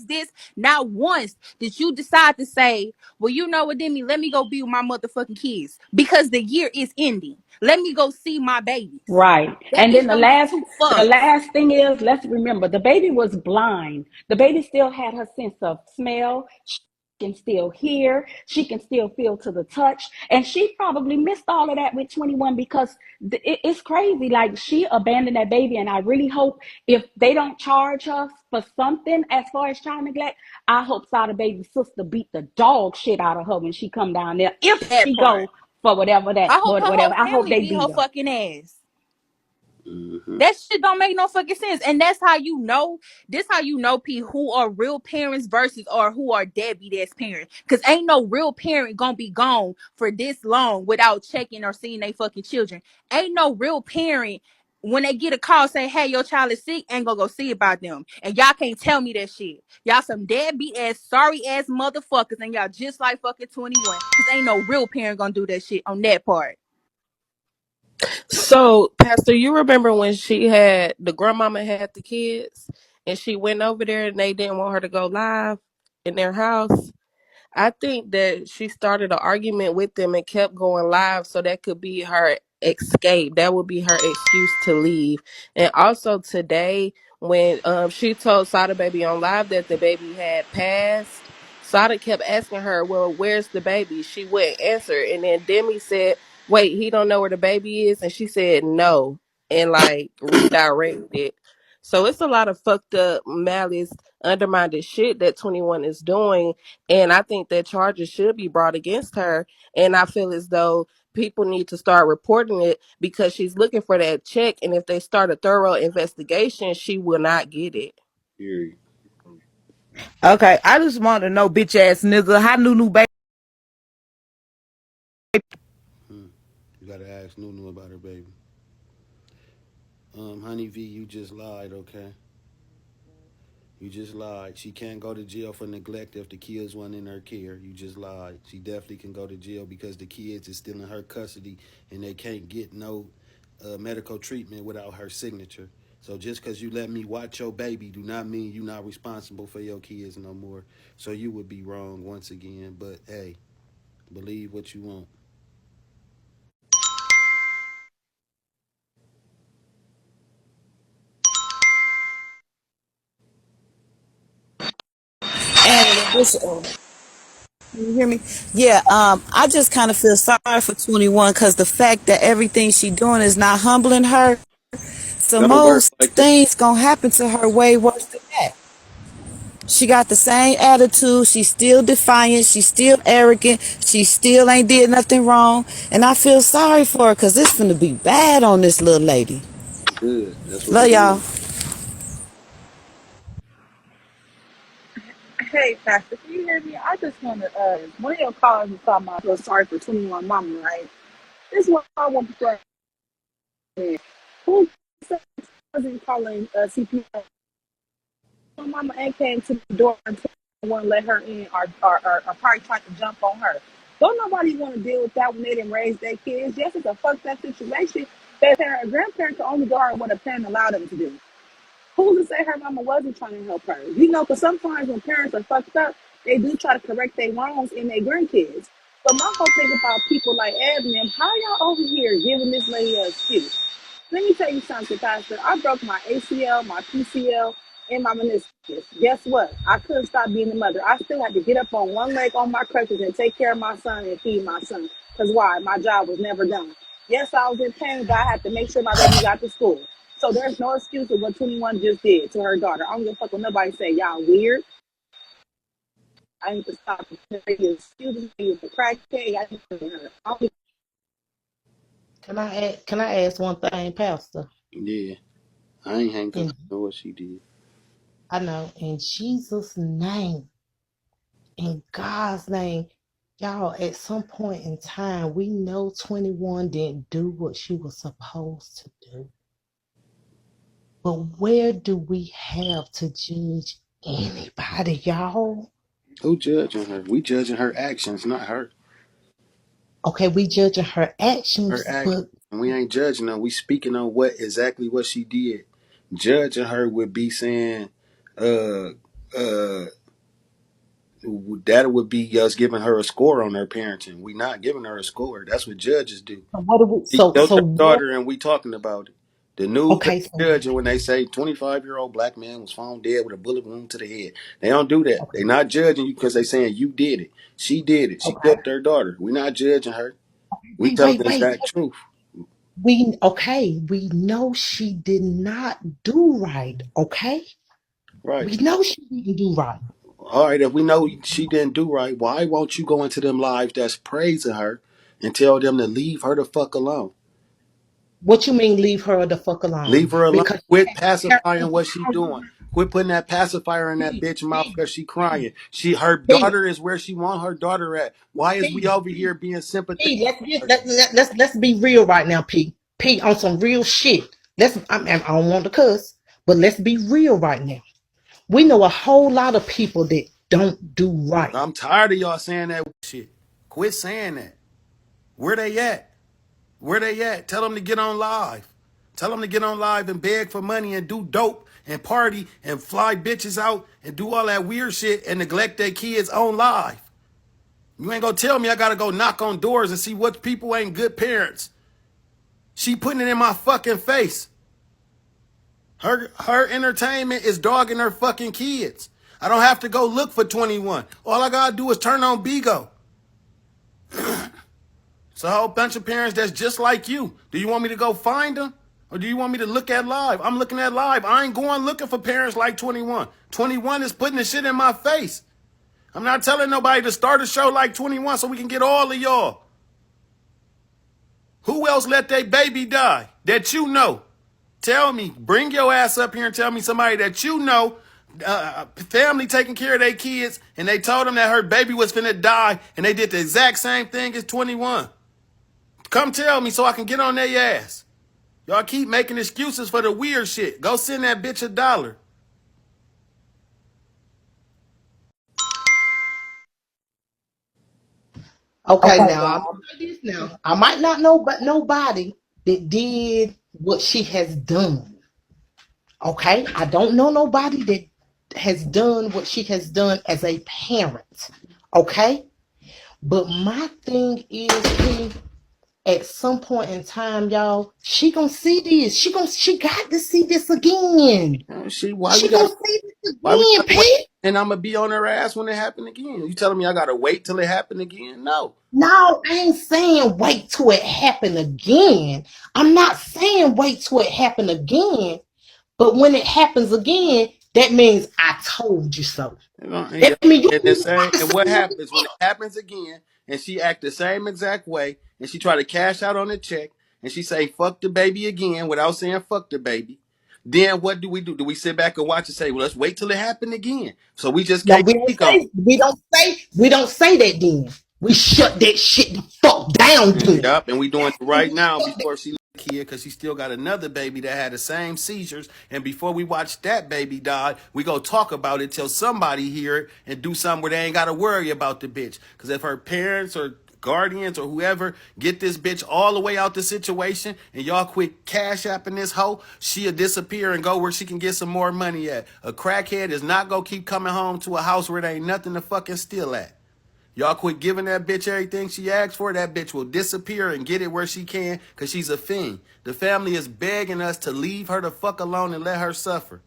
this. Not once did you decide to say, well, you know what, Demi, let me go be with my motherfucking kids because the year is ending. Let me go see my babies. Right. That And then bitch don't give two the fucks. last thing is, let's remember the baby was blind. The baby still had her sense of smell. She can still hear. She can still feel to the touch. And she probably missed all of that with 21 because it's crazy. Like she abandoned that baby. And I really hope if they don't charge her for something as far as child neglect, I hope Sada Baby's sister beat the dog shit out of her when she come down there. If That she part. go for whatever I hope her whole whatever. I hope family they beat her beat her. fucking ass. Mm-hmm. That shit don't make no fucking sense. And that's how you know, this how you know, P, who are real parents versus or who are deadbeat ass parents. Cause ain't no real parent gonna be gone for this long without checking or seeing they fucking children. Ain't no real parent when they get a call saying, hey, your child is sick, ain't gonna go see about them. And y'all can't tell me that shit. Y'all some deadbeat ass, sorry ass motherfuckers, and y'all just like fucking 21. Cause ain't no real parent gonna do that shit on that part. So, Pastor, you remember when she had the grandmama had the kids and she went over there and they didn't want her to go live in their house? I think that she started an argument with them and kept going live so that could be her escape. That would be her excuse to leave. And also today, when she told Sada Baby on live that the baby had passed, Sada kept asking her, well, where's the baby? She wouldn't answer. And then Demi said, wait, he don't know where the baby is? And she said no and like redirected it. So it's a lot of fucked up malice undermined shit that 21 is doing, and I think that charges should be brought against her. And I feel as though people need to start reporting it because she's looking for that check. And if they start a thorough investigation, she will not get it. Period. Okay, I just want to know, bitch ass nigga, how Nunu baby? Hmm. You gotta ask Nunu about her baby. Honey V, you just lied, okay? You just lied. She can't go to jail for neglect if the kids weren't in her care. You just lied. She definitely can go to jail because the kids is still in her custody and they can't get no medical treatment without her signature. So just because you let me watch your baby do not mean you're not responsible for your kids no more. So you would be wrong once again. But hey, believe what you want. And you hear me? Yeah, I just kind of feel sorry for 21 because the fact that everything she doing is not humbling her. So Don't work most like that. things gonna happen to her way worse than that. She got the same attitude. She's still defiant. She's still arrogant. She still ain't did nothing wrong. And I feel sorry for her because it's gonna be bad on this little lady. Good. That's what Love we y'all. want. Hey, Pastor, can you hear me? I just want to, one of your callers was talking about, I feel sorry for 21 Mama, right? This is what I want to say. Who wasn't calling CPS? My mama and came to the door and want to let her in or probably tried to jump on her. Don't nobody want to deal with that when they didn't raise their kids. Yes, it's a fucked up situation. Their parent, grandparents can only go what a parent allowed them to do. Who's to say her mama wasn't trying to help her? You know, because sometimes when parents are fucked up, they do try to correct their wrongs in their grandkids. But my whole thing about people like Ed and them, how y'all over here giving this lady an excuse? Let me tell you something, Pastor. I broke my ACL, my PCL, and my meniscus. Guess what? I couldn't stop being a mother. I still had to get up on one leg on my crutches and take care of my son and feed my son. Because why? My job was never done. Yes, I was in pain, but I had to make sure my baby got to school. So there's no excuse of what 21 just did to her daughter. I don't give a fuck what nobody say. Y'all weird. I need to stop excuses. You the crackhead. I need to her. I don't Can I ask one thing, Pastor? Yeah. I ain't hang up. In I know what she did. I know in Jesus' name, in God's name, y'all. At some point in time, we know 21 didn't do what she was supposed to do. But where do we have to judge anybody, y'all? Who judging her? We judging her actions, not her. Okay, we judging her Her actions, actions. but And we ain't judging her. We speaking on what she did. Judging her would be saying, uh, uh, that would be us giving her a score on her parenting. We not giving her a score. That's what judges do. what do we? She killed So her what? daughter, and we talking about it. The news ain't Okay, so judging when they say 25-year-old black man was found dead with a bullet wound to the head. They don't do that. They not judging you because they saying you did it. She did it. She okay, killed her daughter. We not judging her. We wait, telling wait, the wait. exact truth. We know she did not do right. Okay, Right. we know she didn't do right. All right. If we know she didn't do right, why won't you go into them lives that's praising her and tell them to leave her the fuck alone? What you mean, leave her the fuck alone? Leave her alone. Because Quit she had pacifying what she doing. Quit putting that pacifier in that P, bitch mouth P, because she crying. Her P, daughter is where she want her daughter at. Why is we P, over here being sympathetic? let's be real right now, P. P on some real shit. I don't want to cuss, but let's be real right now. We know a whole lot of people that don't do right. I'm tired of y'all saying that shit. Quit saying that. Where they at? Where they at? Tell them to get on live. Tell them to get on live and beg for money and do dope and party and fly bitches out and do all that weird shit and neglect their kids on live. You ain't gonna tell me I gotta go knock on doors and see what people ain't good parents. She putting it in my fucking face. Her entertainment is dogging her fucking kids. I don't have to go look for 21. All I gotta do is turn on Bigo. It's a whole bunch of parents that's just like you. Do you want me to go find them? Or do you want me to look at live? I'm looking at live. I ain't going looking for parents like 21. 21 is putting the shit in my face. I'm not telling nobody to start a show like 21 so we can get all of y'all. Who else let their baby die that you know? Tell me, bring your ass up here and tell me somebody that you know, family taking care of their kids, and they told them that her baby was finna die, and they did the exact same thing as 21. Come tell me so I can get on their ass. Y'all keep making excuses for the weird shit. Go send that bitch $1. Okay, now I'm gonna say this now. I might not know, but nobody that did what she has done. Okay, I don't know nobody that has done what she has done as a parent. Okay, but my thing is, at some point in time, y'all, she gonna see this. She got to see this again. Why we She got gonna see this why we again, gotta wait? Pete. And I'm gonna be on her ass when it happen again. You telling me I gotta wait till it happen again? No. No, I ain't saying wait till it happen again. I'm not saying wait till it happen again. But when it happens again, that means I told you so. You know, That means and you got to and say what it happens when it happens again and she act the same exact way and she try to cash out on the check and she say fuck the baby again without saying fuck the baby. Then what do we do? Do we sit back and watch and say, well, let's wait till it happen again? So we just No, can't speak on we don't say that then. We shut that shit the fuck down it. then. Yup, and we doing That's it when right we now shut that. before she here because she still got another baby that had the same seizures. And before we watch that baby die, we go talk about it till somebody hear it and do something where they ain't got to worry about the bitch. Because if her parents or guardians or whoever get this bitch all the way out the situation and y'all quit cash apping this hoe, she'll disappear and go where she can get some more money at. A crackhead is not gonna keep coming home to a house where there ain't nothing to fucking steal at. Y'all quit giving that bitch everything she asks for. That bitch will disappear and get it where she can because she's a fiend. The family is begging us to leave her the fuck alone and let her suffer.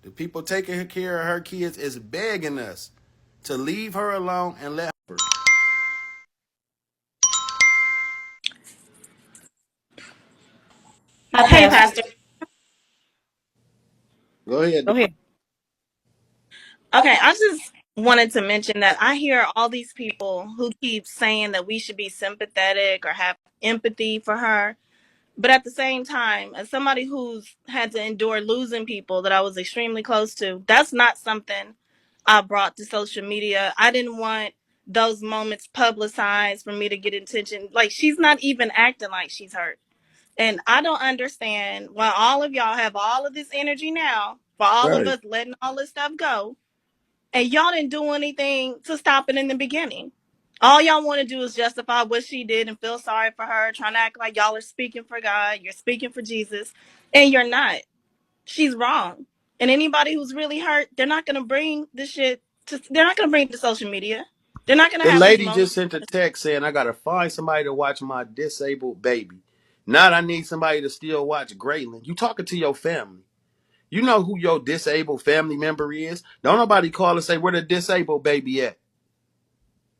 The people taking care of her kids is begging us to leave her alone and let her. Hi, Hey, Pastor. Pastor. Go ahead. Go ahead. Okay, I just wanted to mention that I hear all these people who keep saying that we should be sympathetic or have empathy for her. But at the same time, as somebody who's had to endure losing people that I was extremely close to, that's not something I brought to social media. I didn't want those moments publicized for me to get attention. Like, she's not even acting like she's hurt. And I don't understand why all of y'all have all of this energy now for all of Right. us letting all this stuff go. And y'all didn't do anything to stop it in the beginning. All y'all want to do is justify what she did and feel sorry for her, trying to act like y'all are speaking for God, you're speaking for Jesus, and you're not. She's wrong. And anybody who's really hurt, they're not gonna bring this shit they're not gonna bring it to social media. They're not gonna The have these lady moments. just sent a text saying I gotta find somebody to watch my disabled baby. Not I need somebody to still watch Graylin. You talking to your family. You know who your disabled family member is. Don't nobody call and say where the disabled baby at.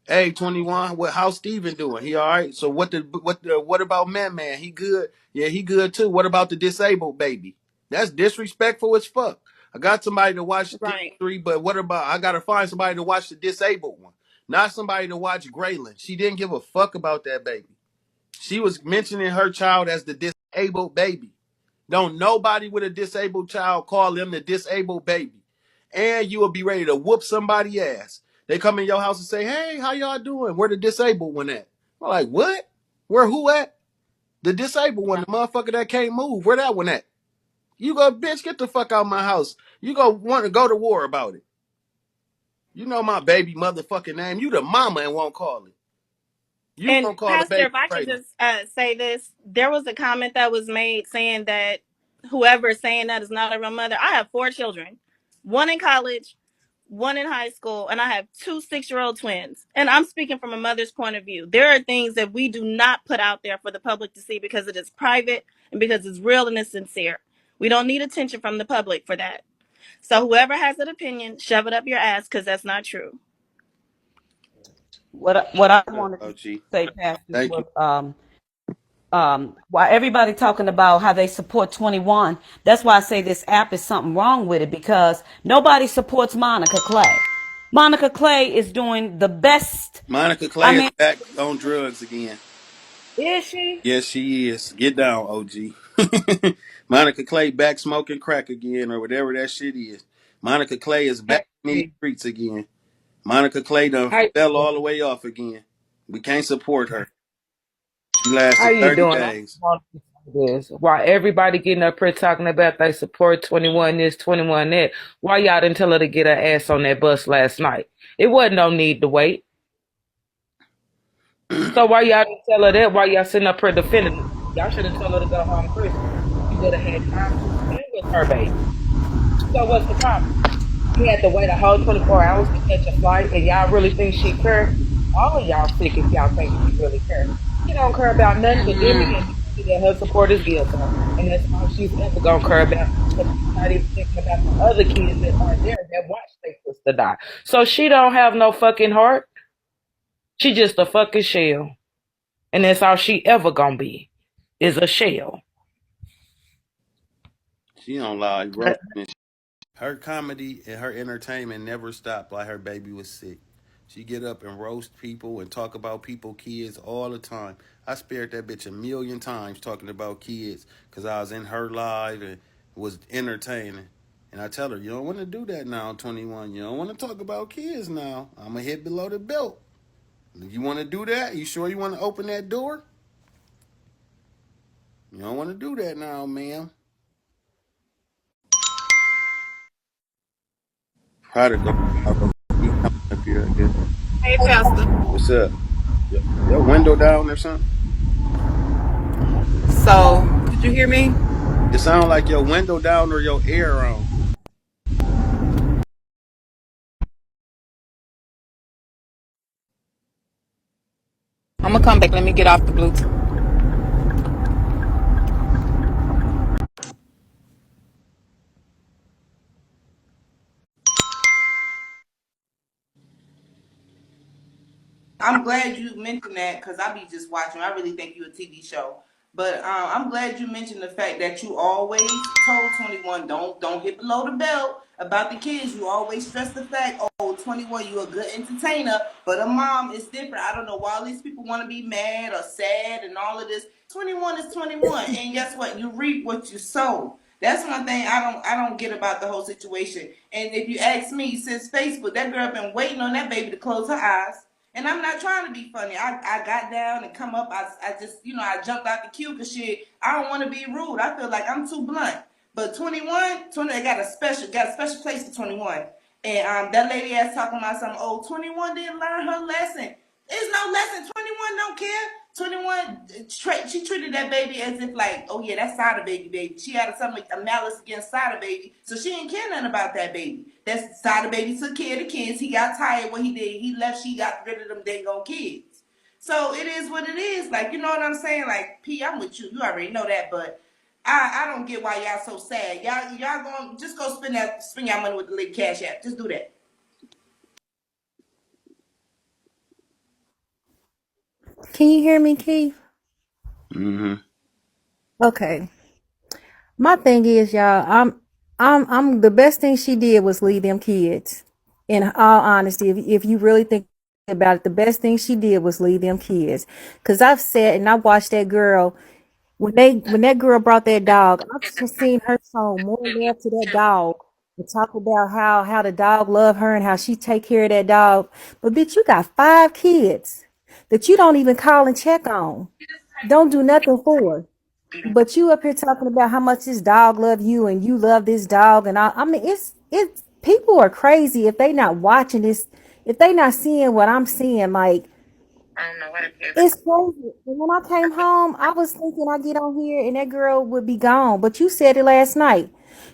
Hey, 21, how's Steven doing? He all right? So what about Man? He good? Yeah, he good too. What about the disabled baby? That's disrespectful as fuck. I got somebody to watch the Right. three, but what about I gotta find somebody to watch the disabled one, not somebody to watch Graylin. She didn't give a fuck about that baby. She was mentioning her child as the disabled baby. Don't nobody with a disabled child call them the disabled baby. And you will be ready to whoop somebody ass. They come in your house and say, hey, how y'all doing? Where the disabled one at? I'm like, what? Where who at? The disabled one, the motherfucker that can't move. Where that one at? You go, bitch, get the fuck out of my house. You go want to go to war about it. You know my baby motherfucking name. You the mama and won't call it. You And gonna call the Pastor, baby if I could Braylon. just say this, there was a comment that was made saying that whoever is saying that is not a real mother. I have 4 children, one in college, one in high school, and I have 2 6-year-old twins. And I'm speaking from a mother's point of view. There are things that we do not put out there for the public to see because it is private and because it's real and it's sincere. We don't need attention from the public for that. So whoever has an opinion, shove it up your ass because that's not true. What I wanted to OG. say, Pastor, Thank you. was while everybody talking about how they support 21, that's why I say this app is something wrong with it, because nobody supports Monica Clay. Monica Clay is doing the best. Monica I Clay is mean, back on drugs again. is she? Yes, she is. Get down, OG. Monica Clay back smoking crack again, or whatever that shit is. Monica Clay is back in these streets again. Monica Clay done How fell all the way off again. We can't support her. She how lasted you 30 doing? I days. want to say this. While everybody getting up here talking about they support 21 this, 21 that, why y'all didn't tell her to get her ass on that bus last night? It wasn't no need to wait. So why y'all didn't tell her that? Why y'all sitting up here defending her? Y'all should have told her to go home Christmas. You would have had time to spend with her baby. So what's the problem? You had to wait a whole 24 hours to catch a flight, and y'all really think she care? All of y'all sick if y'all think she really care. She don't care about nothing but Demi and Nikki that her supporters give her. And that's all she's ever going to care about, because she's not even thinking about the other kids that are there that watched their sister die. So she don't have no fucking heart. She just a fucking shell. And that's all she ever going to be, is a shell. She don't lie. Roasting and shit. Her comedy and her entertainment never stopped while her baby was sick. She get up and roast people and talk about people, kids all the time. I spared that bitch a million times talking about kids because I was in her live and was entertaining. And I tell her, you don't want to do that now, 21. You don't want to talk about kids now. I'm going to hit below the belt. You want to do that? You sure you want to open that door? You don't want to do that now, ma'am. Prodigal. He coming up here, I guess. Hey, Pastor. What's up? Your window down or something? So, did you hear me? It sounds like your window down or your air on. I'm gonna come back. Let me get off the Bluetooth. I'm glad you mentioned that because I be just watching. I really think you a TV show. But I'm glad you mentioned the fact that you always told 21 don't hit below the belt about the kids. You always stress the fact, oh, 21, you a good entertainer, but a mom is different. I don't know why all these people want to be mad or sad and all of this. 21 is 21, and guess what? You reap what you sow. That's one thing I don't get about the whole situation. And if you ask me, since Facebook, that girl been waiting on that baby to close her eyes. And I'm not trying to be funny. I got down and come up. I just, I jumped out the queue because shit, I don't want to be rude. I feel like I'm too blunt. But 21, 20, they got a special place for 21. And that lady ass talking about something, 21 didn't learn her lesson. There's no lesson. 21 don't care. 21, she treated that baby as if like, oh yeah, that's Sada baby. She had something, a malice against Sada baby, so she didn't care nothing about that baby. That's Sada baby took care of the kids. He got tired what he did. He left. She got rid of them dang on kids. So it is what it is. Like, you know what I'm saying? Like, P, I'm with you. You already know that, but I don't get why y'all so sad. Y'all going just go spend y'all money with the Lake Cash App. Just do that. Can you hear me, Keith? Mm-hmm. Okay. My thing is, y'all, I'm the best thing she did was leave them kids. In all honesty, if you really think about it, the best thing she did was leave them kids. Cause I've sat and I watched that girl when that girl brought that dog. I've seen her show more love to that dog and talk about how the dog love her and how she take care of that dog. But bitch, you got 5 kids that you don't even call and check on. Don't do nothing for. But you up here talking about how much this dog love you and you love this dog and I mean it's people are crazy if they not watching this, if they not seeing what I'm seeing. Like, it's crazy. And when I came home, I was thinking I get on here and that girl would be gone. But you said it last night.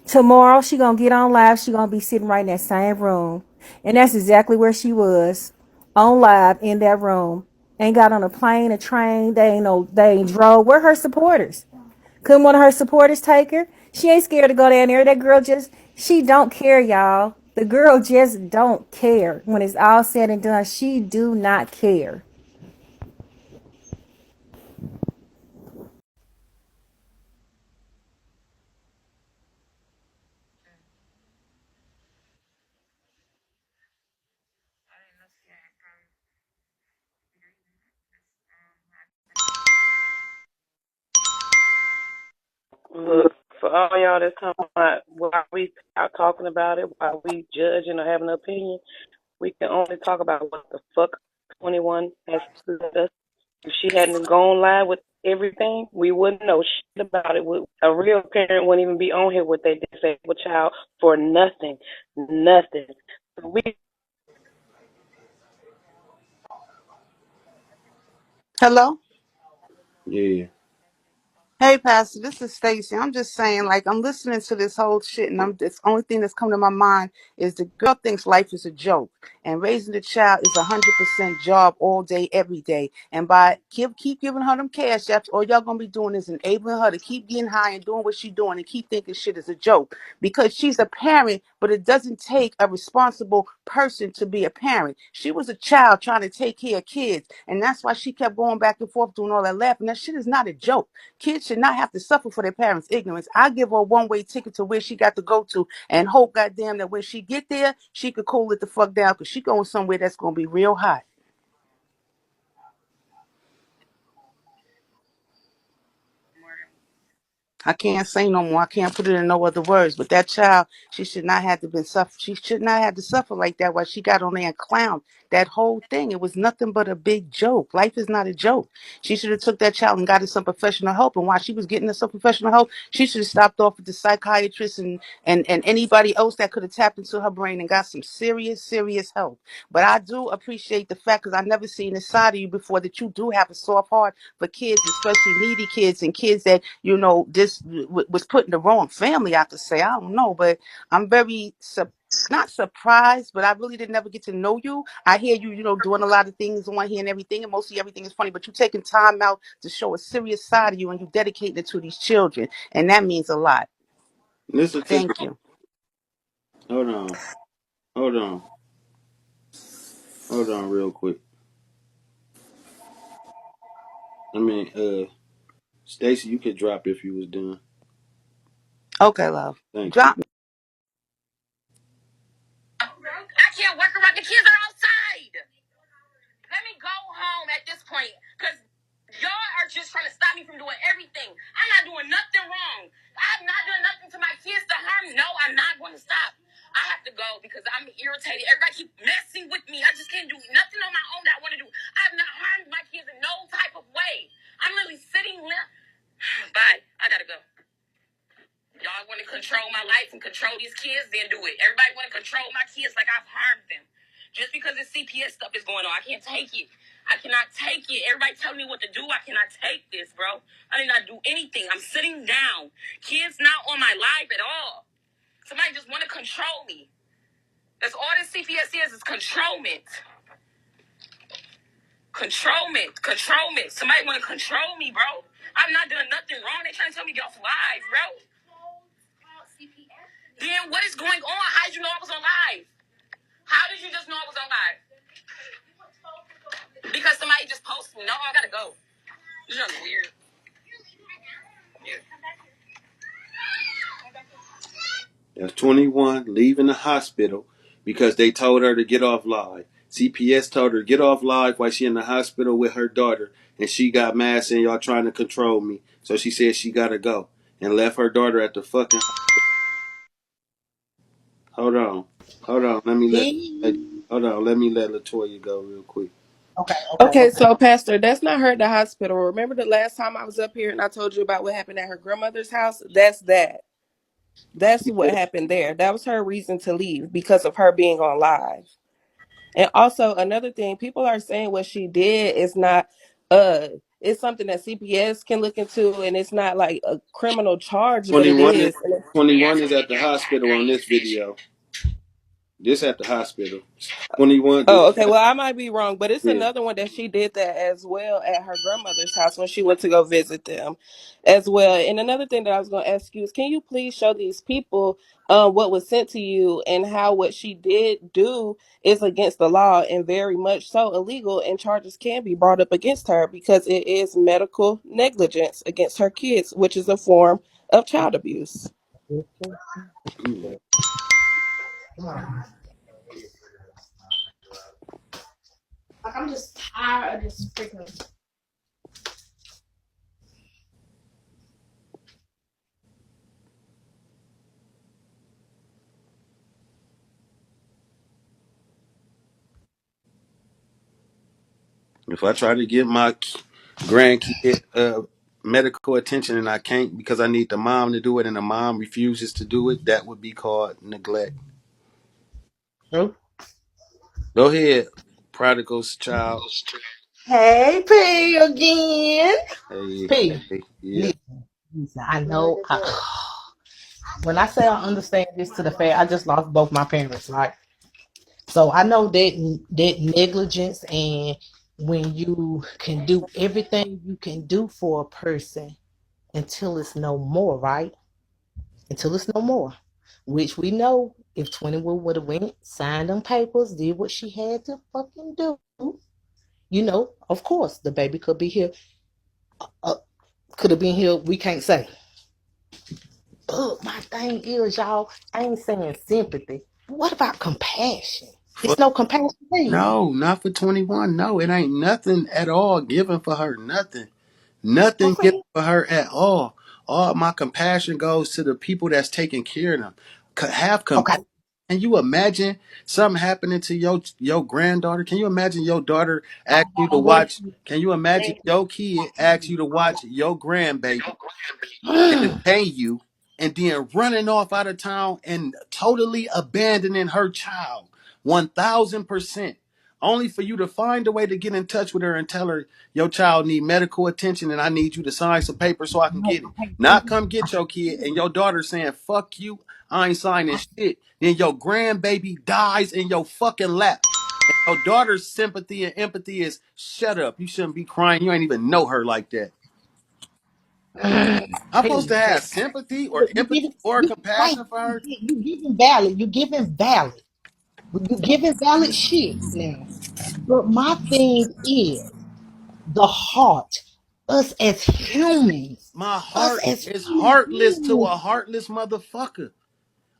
Tomorrow she gonna get on live. She gonna be sitting right in that same room, and that's exactly where she was, on live in that room. Ain't got on a plane, a train. They ain't drove. Where her supporters? Couldn't one of her supporters take her? She ain't scared to go down there. That girl she don't care, y'all. The girl just don't care. When it's all said and done, she do not care. Look, for all y'all that's talking about while we out talking about it, while we judging or having an opinion, we can only talk about what the fuck 21 has let us. If she hadn't gone live with everything, we wouldn't know shit about it. A real parent wouldn't even be on here with their disabled child for nothing. Nothing. So we Hello? Yeah. Hey, Pastor, this is Stacy. I'm just saying, like, I'm listening to this whole shit, and the only thing that's coming to my mind is the girl thinks life is a joke, and raising the child is 100% job all day, every day. And by keep giving her them cash apps, all y'all gonna be doing is enabling her to keep getting high and doing what she's doing, and keep thinking shit is a joke because she's a parent. But it doesn't take a responsible person to be a parent. She was a child trying to take care of kids, and that's why she kept going back and forth doing all that laughing. That shit is not a joke. Kids should not have to suffer for their parents' ignorance. I give her a one-way ticket to where she got to go to and hope, goddamn, that when she get there, she could cool it the fuck down because she going somewhere that's going to be real hot. I can't say no more. I can't put it in no other words. But that child, she should not have to been suffer. She should not have to suffer like that while she got on there and clown that whole thing. It was nothing but a big joke. Life is not a joke. She should have took that child and got her some professional help. And while she was getting her some professional help, she should have stopped off with the psychiatrist and anybody else that could have tapped into her brain and got some serious help. But I do appreciate the fact, because I never seen this side of you before, that you do have a soft heart for kids, especially needy kids and kids that, this was put in the wrong family, I could say. I don't know, but I'm very not surprised, but I really didn't ever get to know you. I hear you, doing a lot of things on here and everything, and mostly everything is funny, but you taking time out to show a serious side of you, and you dedicating it to these children, and that means a lot. Listen to Thank you. hold on. Hold on. Hold on real quick. I mean, Stacy, you could drop if you was done. Okay, love. Thank you. Drop me. control my life and control these kids, then do it. Everybody want to control my kids like I've harmed them. Just because this CPS stuff is going on, I can't take it. I cannot take it. Everybody telling me what to do. I cannot take this, bro. I did not do anything. I'm sitting down. Kids not on my life at all. Somebody just want to control me. That's all this CPS is controlment. Controlment. Somebody want to control me, bro. I'm not doing nothing wrong. They trying to tell me get off live, bro. Then what is going on? How did you know I was on live? How did you just know I was on live? Because somebody just posted me. No, I gotta go. This is weird. Yeah. That's 21 leaving the hospital because they told her to get off live. CPS told her to get off live while she in the hospital with her daughter, and she got mad saying y'all trying to control me. So she said she gotta go and left her daughter at the fucking. Hold on, hold on. He Hold on. Let me let Latoya go real quick. okay, so Pastor, that's not her at the hospital. Remember the last time I was up here and I told you about what happened at her grandmother's house? That's that. That's what Yeah. happened there. That was her reason to leave because of her being on live. And also another thing, people are saying what she did is not uh it's something that CPS can look into and it's not like a criminal charge, but it 21 is is. And 21 is at the hospital on this video. This at the hospital. 21. oh, This okay. Well, I might be wrong, but it's yeah. another one that she did that as well at her grandmother's house when she went to go visit them as well. And another thing that I was going to ask you is, can you please show these people what was sent to you and how what she did do is against the law and very much so illegal, and charges can be brought up against her because it is medical negligence against her kids, which is a form of child abuse. Mm. Like, I'm just tired of this freaking. If I try to get my grandkid medical attention and I can't because I need the mom to do it and the mom refuses to do it, that would be called neglect. Go ahead, prodigal's child. Hey, P again. Hey, P, hey, yeah. listen, I know. When I say I understand this to the fact, I just lost both my parents, right? So I know that negligence and when you can do everything you can do for a person until it's no more, right? Until it's no more, which we know if 21 would have went, signed them papers, did what she had to fucking do, of course the baby could be here, uh, could have been here. We can't say. But my thing is, y'all, I ain't saying sympathy. What about compassion? It's no compassion there. No, not for 21. No, it ain't nothing at all given for her. Nothing. Nothing given Okay. for her at all. All my compassion goes to the people that's taking care of them. Have Okay. compassion. Can you imagine something happening to your granddaughter? Can you imagine your daughter ask you to I want watch? you. Can you imagine your kid ask you to watch your grandbaby entertain you and then running off out of town and totally abandoning her child 1000%, only for you to find a way to get in touch with her and tell her your child need medical attention and I need you to sign some paper so I can No, get it, okay. not come get your kid and your daughter saying fuck you, I ain't signing shit, then your grandbaby dies in your fucking lap and your daughter's sympathy and empathy is shut up, you shouldn't be crying, you ain't even know her like that. I'm supposed Hey, to hey, have sympathy or look, empathy or you right. compassion for her? You giving valid. You giving valid. You giving valid shit now. But my thing is the heart. Us as humans. My Us heart as is human heartless to beings. a heartless motherfucker.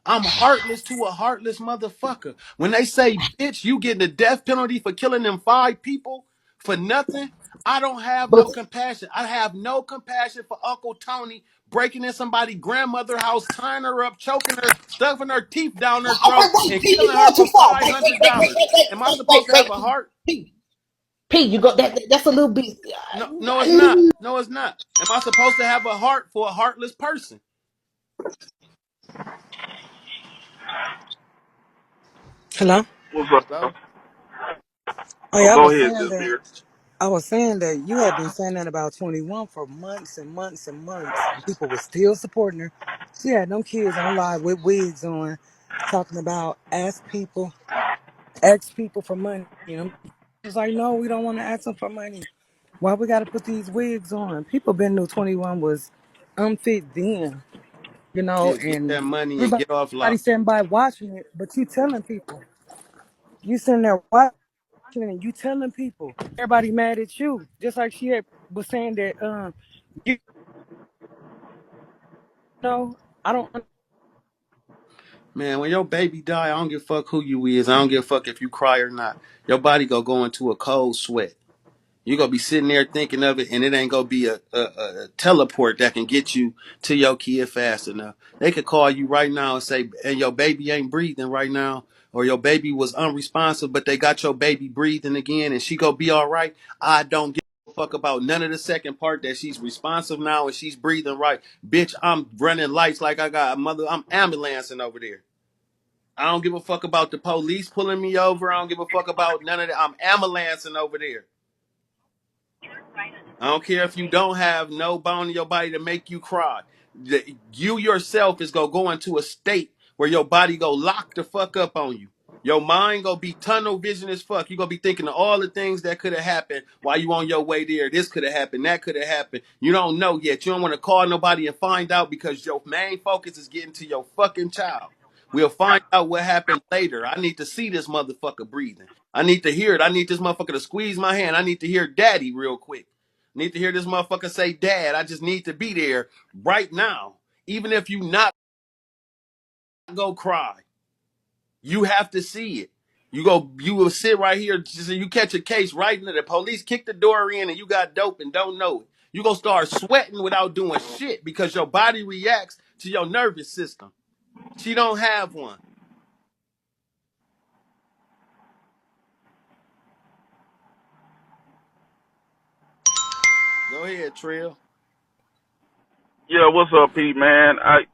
I'm heartless to a heartless motherfucker. When they say, bitch, you getting the death penalty for killing them 5 people for nothing, I don't have no But compassion. I have no compassion for Uncle Tony breaking in somebody's grandmother house, tying her up, choking her, stuffing her teeth down her okay, throat, wait, and P, you killing her going too for far. Wait, wait, wait, wait, $500. wait, Am I wait, wait, supposed to wait, have a wait. heart? P, you go. That's a little bit. No, no, it's not. No, it's not. Am I supposed to have a heart for a heartless person? Hello? What's Hello? up? Oh Oh, yeah, go ahead, just beer. I was saying that you had been saying that about 21 for months and months and months, and people were still supporting her. She had them kids on live with wigs on, talking about ask people for money. You know, it's like, no, we don't want to ask them for money. Why we got to put these wigs on? People been knew 21 was unfit then, Yeah, get and that money and everybody get off live. sitting by watching it, but you telling people, you sitting there watching and you telling people, everybody mad at you, just like was saying that, you I don't. Man, when your baby die, I don't give a fuck who you is. I don't give a fuck if you cry or not. Your body go into a cold sweat. You gonna be sitting there thinking of it, and it ain't gonna be a teleport that can get you to your kid fast enough. They could call you right now and say, and your baby ain't breathing right now, or your baby was unresponsive, but they got your baby breathing again, and she gonna be all right. I don't give a fuck about none of the second part that she's responsive now and she's breathing right. Bitch, I'm running lights like I got a mother. I'm ambulancing over there. I don't give a fuck about the police pulling me over. I don't give a fuck about none of that. I'm ambulancing over there. I don't care if you don't have no bone in your body to make you cry. You yourself is gonna go into a state where your body go lock the fuck up on you. Your mind gonna be tunnel vision as fuck. You gonna be thinking of all the things that could have happened while you on your way there. This could have happened. That could have happened. You don't know yet. You don't want to call nobody and find out because your main focus is getting to your fucking child. We'll find out what happened later. I need to see this motherfucker breathing. I need to hear it. I need this motherfucker to squeeze my hand. I need to hear daddy real quick. Need to hear this motherfucker say, Dad, I just need to be there right now. Even if you not go cry, you have to see it. You will sit right here, just you catch a case right now. The police kick the door in and you got dope and don't know it. You gonna start sweating without doing shit because your body reacts to your nervous system. She don't have one. Go ahead, Trill. Yeah, what's up, Pete, man? I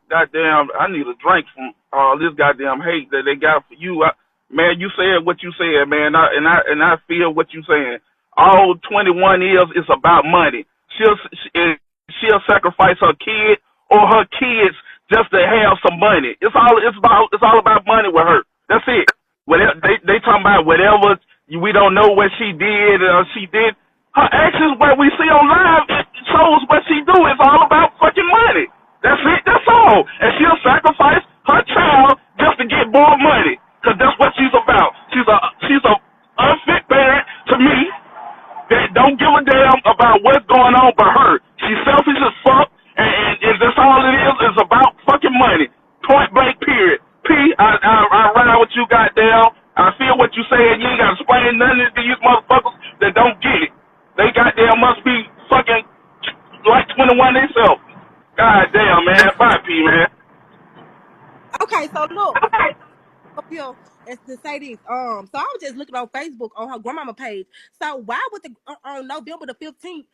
need a drink from all this goddamn hate that they got for you. Man, you said what you said, man, I feel what you saying. All 21 is about money. She'll sacrifice her kid or her kids just to have some money. It's all about money with her. That's it. Whatever they talking about whatever we don't know what she did or she did. Her actions, what we see on live, it shows what she do. It's all about fucking money. That's it. That's all. And she'll sacrifice her child just to get more money, cause that's what she's about. She's a unfit parent to me that don't give a damn about what's going on but her. She's selfish as fuck, and that's all it is. It's about fucking money. Point blank, period. I ride what you got down. I feel what you saying. You ain't got to explain nothing to these motherfuckers that don't get it. They goddamn must be fucking like 21 themselves. God damn, man. Bye, P, man. Okay, so look, before up here and to say this, so I was just looking on Facebook on her grandmama page. So why would the on November the 15th,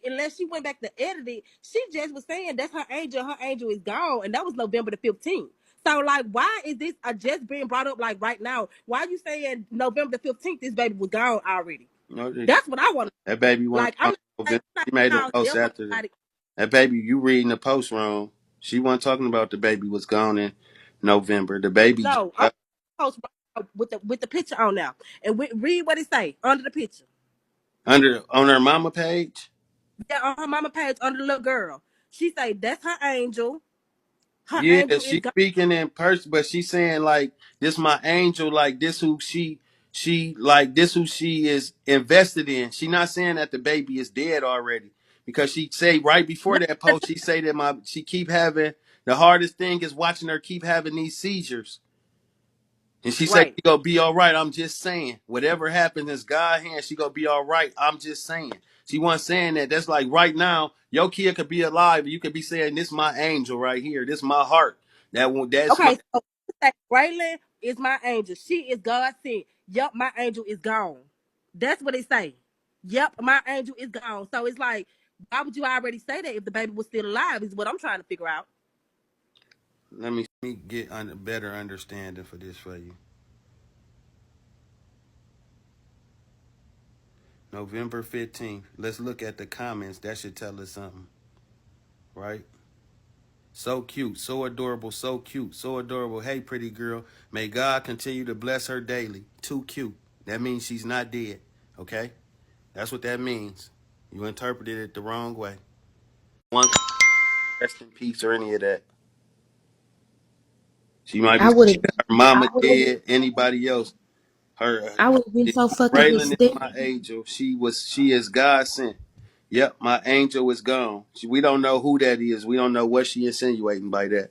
unless she went back to edit it, she just was saying that's her angel is gone, and that was November the 15th. So like, why is this just being brought up like right now? Why are you saying November the 15th this baby was gone already? No, That's what I want. that baby wasn't Like, I'm gone not in saying November. I'm not She made a out post there for after that. nobody. That baby, you reading the post wrong. She wasn't talking about the baby was gone in November. The baby No, I'm post with the picture on now, and read what it say under the picture. under on her mama page. Yeah, on her mama page under the little girl. She say that's her angel. Her Yeah, angel is she's God. speaking in person, but she's saying like this my angel, like this who she like this who she is invested in. She not saying that the baby is dead already. Because she say right before No, that post, she say that she keep having the hardest thing is watching her keep having these seizures. And she said right. she gonna be all right. I'm just saying. Whatever happens is God's hand. She gonna be all right. I'm just saying. She wasn't saying that. That's like right now, your kid could be alive. You could be saying, this my angel right here. This my heart. That's my Okay, so say Braylon is my angel. She is God sent. Yup, my angel is gone. That's what it say. Yep, my angel is gone. So it's like, why would you already say that if the baby was still alive? Is what I'm trying to figure out. let me get a better understanding for this for you. November 15th. Let's look at the comments. That should tell us something, right? So cute, so adorable, so cute, so adorable. Hey, pretty girl. May God continue to bless her daily. Too cute. That means she's not dead, okay? That's what that means. You interpreted it the wrong way. One rest in peace or any of that. She might be I would have saying her mama dead, anybody else. Her I would have been so fucking Braylon is hysterical. my angel. She is God sent. Yep, my angel is gone. We don't know who that is. We don't know what she insinuating by that.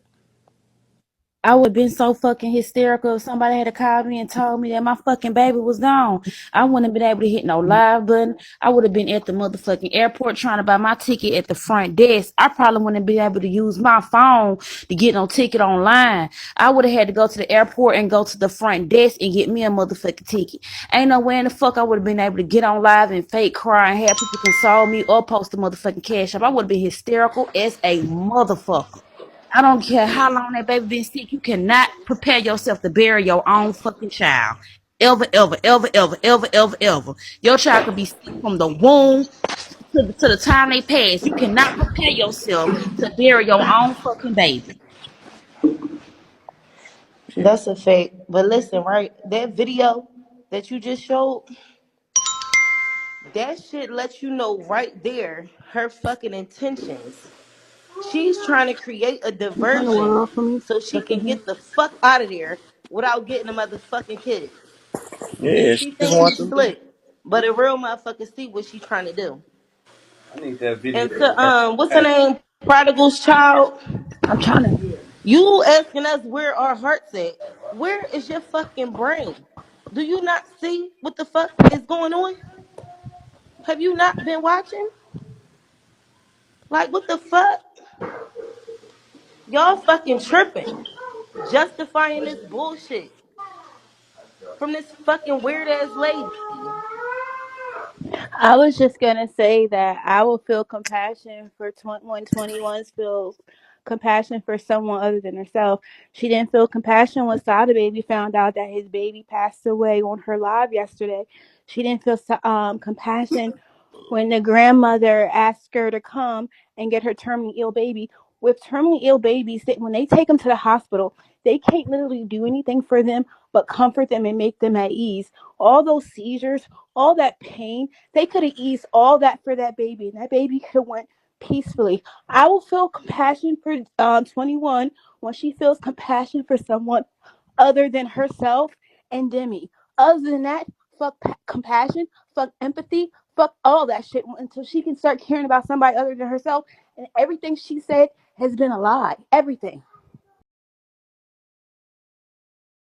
I would have been so fucking hysterical if somebody had called me and told me that my fucking baby was gone. I wouldn't have been able to hit no live button. I would have been at the motherfucking airport trying to buy my ticket at the front desk. I probably wouldn't have been able to use my phone to get no ticket online. I would have had to go to the airport and go to the front desk and get me a motherfucking ticket. Ain't no way in the fuck I would have been able to get on live and fake cry and have people console me or post a motherfucking cash up. I would have been hysterical as a motherfucker. I don't care how long that baby been sick. You cannot prepare yourself to bury your own fucking child. Ever, ever, ever, ever, ever, ever, ever. Your child could be sick from the womb to the time they pass. You cannot prepare yourself to bury your own fucking baby. That's a fact. But listen, right? That video that you just showed, that shit lets you know right there her fucking intentions. She's trying to create a Turn the diversion water off for me so so she I can can hear. get the fuck out of there without getting the motherfucking kids. Yeah, she She just thinks wants she's them. slick, but a real motherfucker see what she's trying to do. I need that video. And to what's her name? Prodigal's child. I'm trying to. You asking us where our hearts at? Where is your fucking brain? Do you not see what the fuck is going on? Have you not been watching? Like what the fuck? Y'all fucking tripping, justifying this bullshit from this fucking weird ass lady. I was just gonna say that I will feel compassion for 21 feels compassion for someone other than herself. She didn't feel compassion when Sada Baby found out that his baby passed away on her live yesterday. She didn't feel compassion when the grandmother asked her to come and get her terminally ill baby. With terminally ill babies, when they take them to the hospital, they can't literally do anything for them but comfort them and make them at ease. All those seizures, all that pain, they could have eased all that for that baby, and that baby could have went peacefully. I will feel compassion for 21 when she feels compassion for someone other than herself and Demi. Other than that, fuck compassion, fuck empathy, fuck all that shit until she can start caring about somebody other than herself. And everything she said has been a lie. Everything.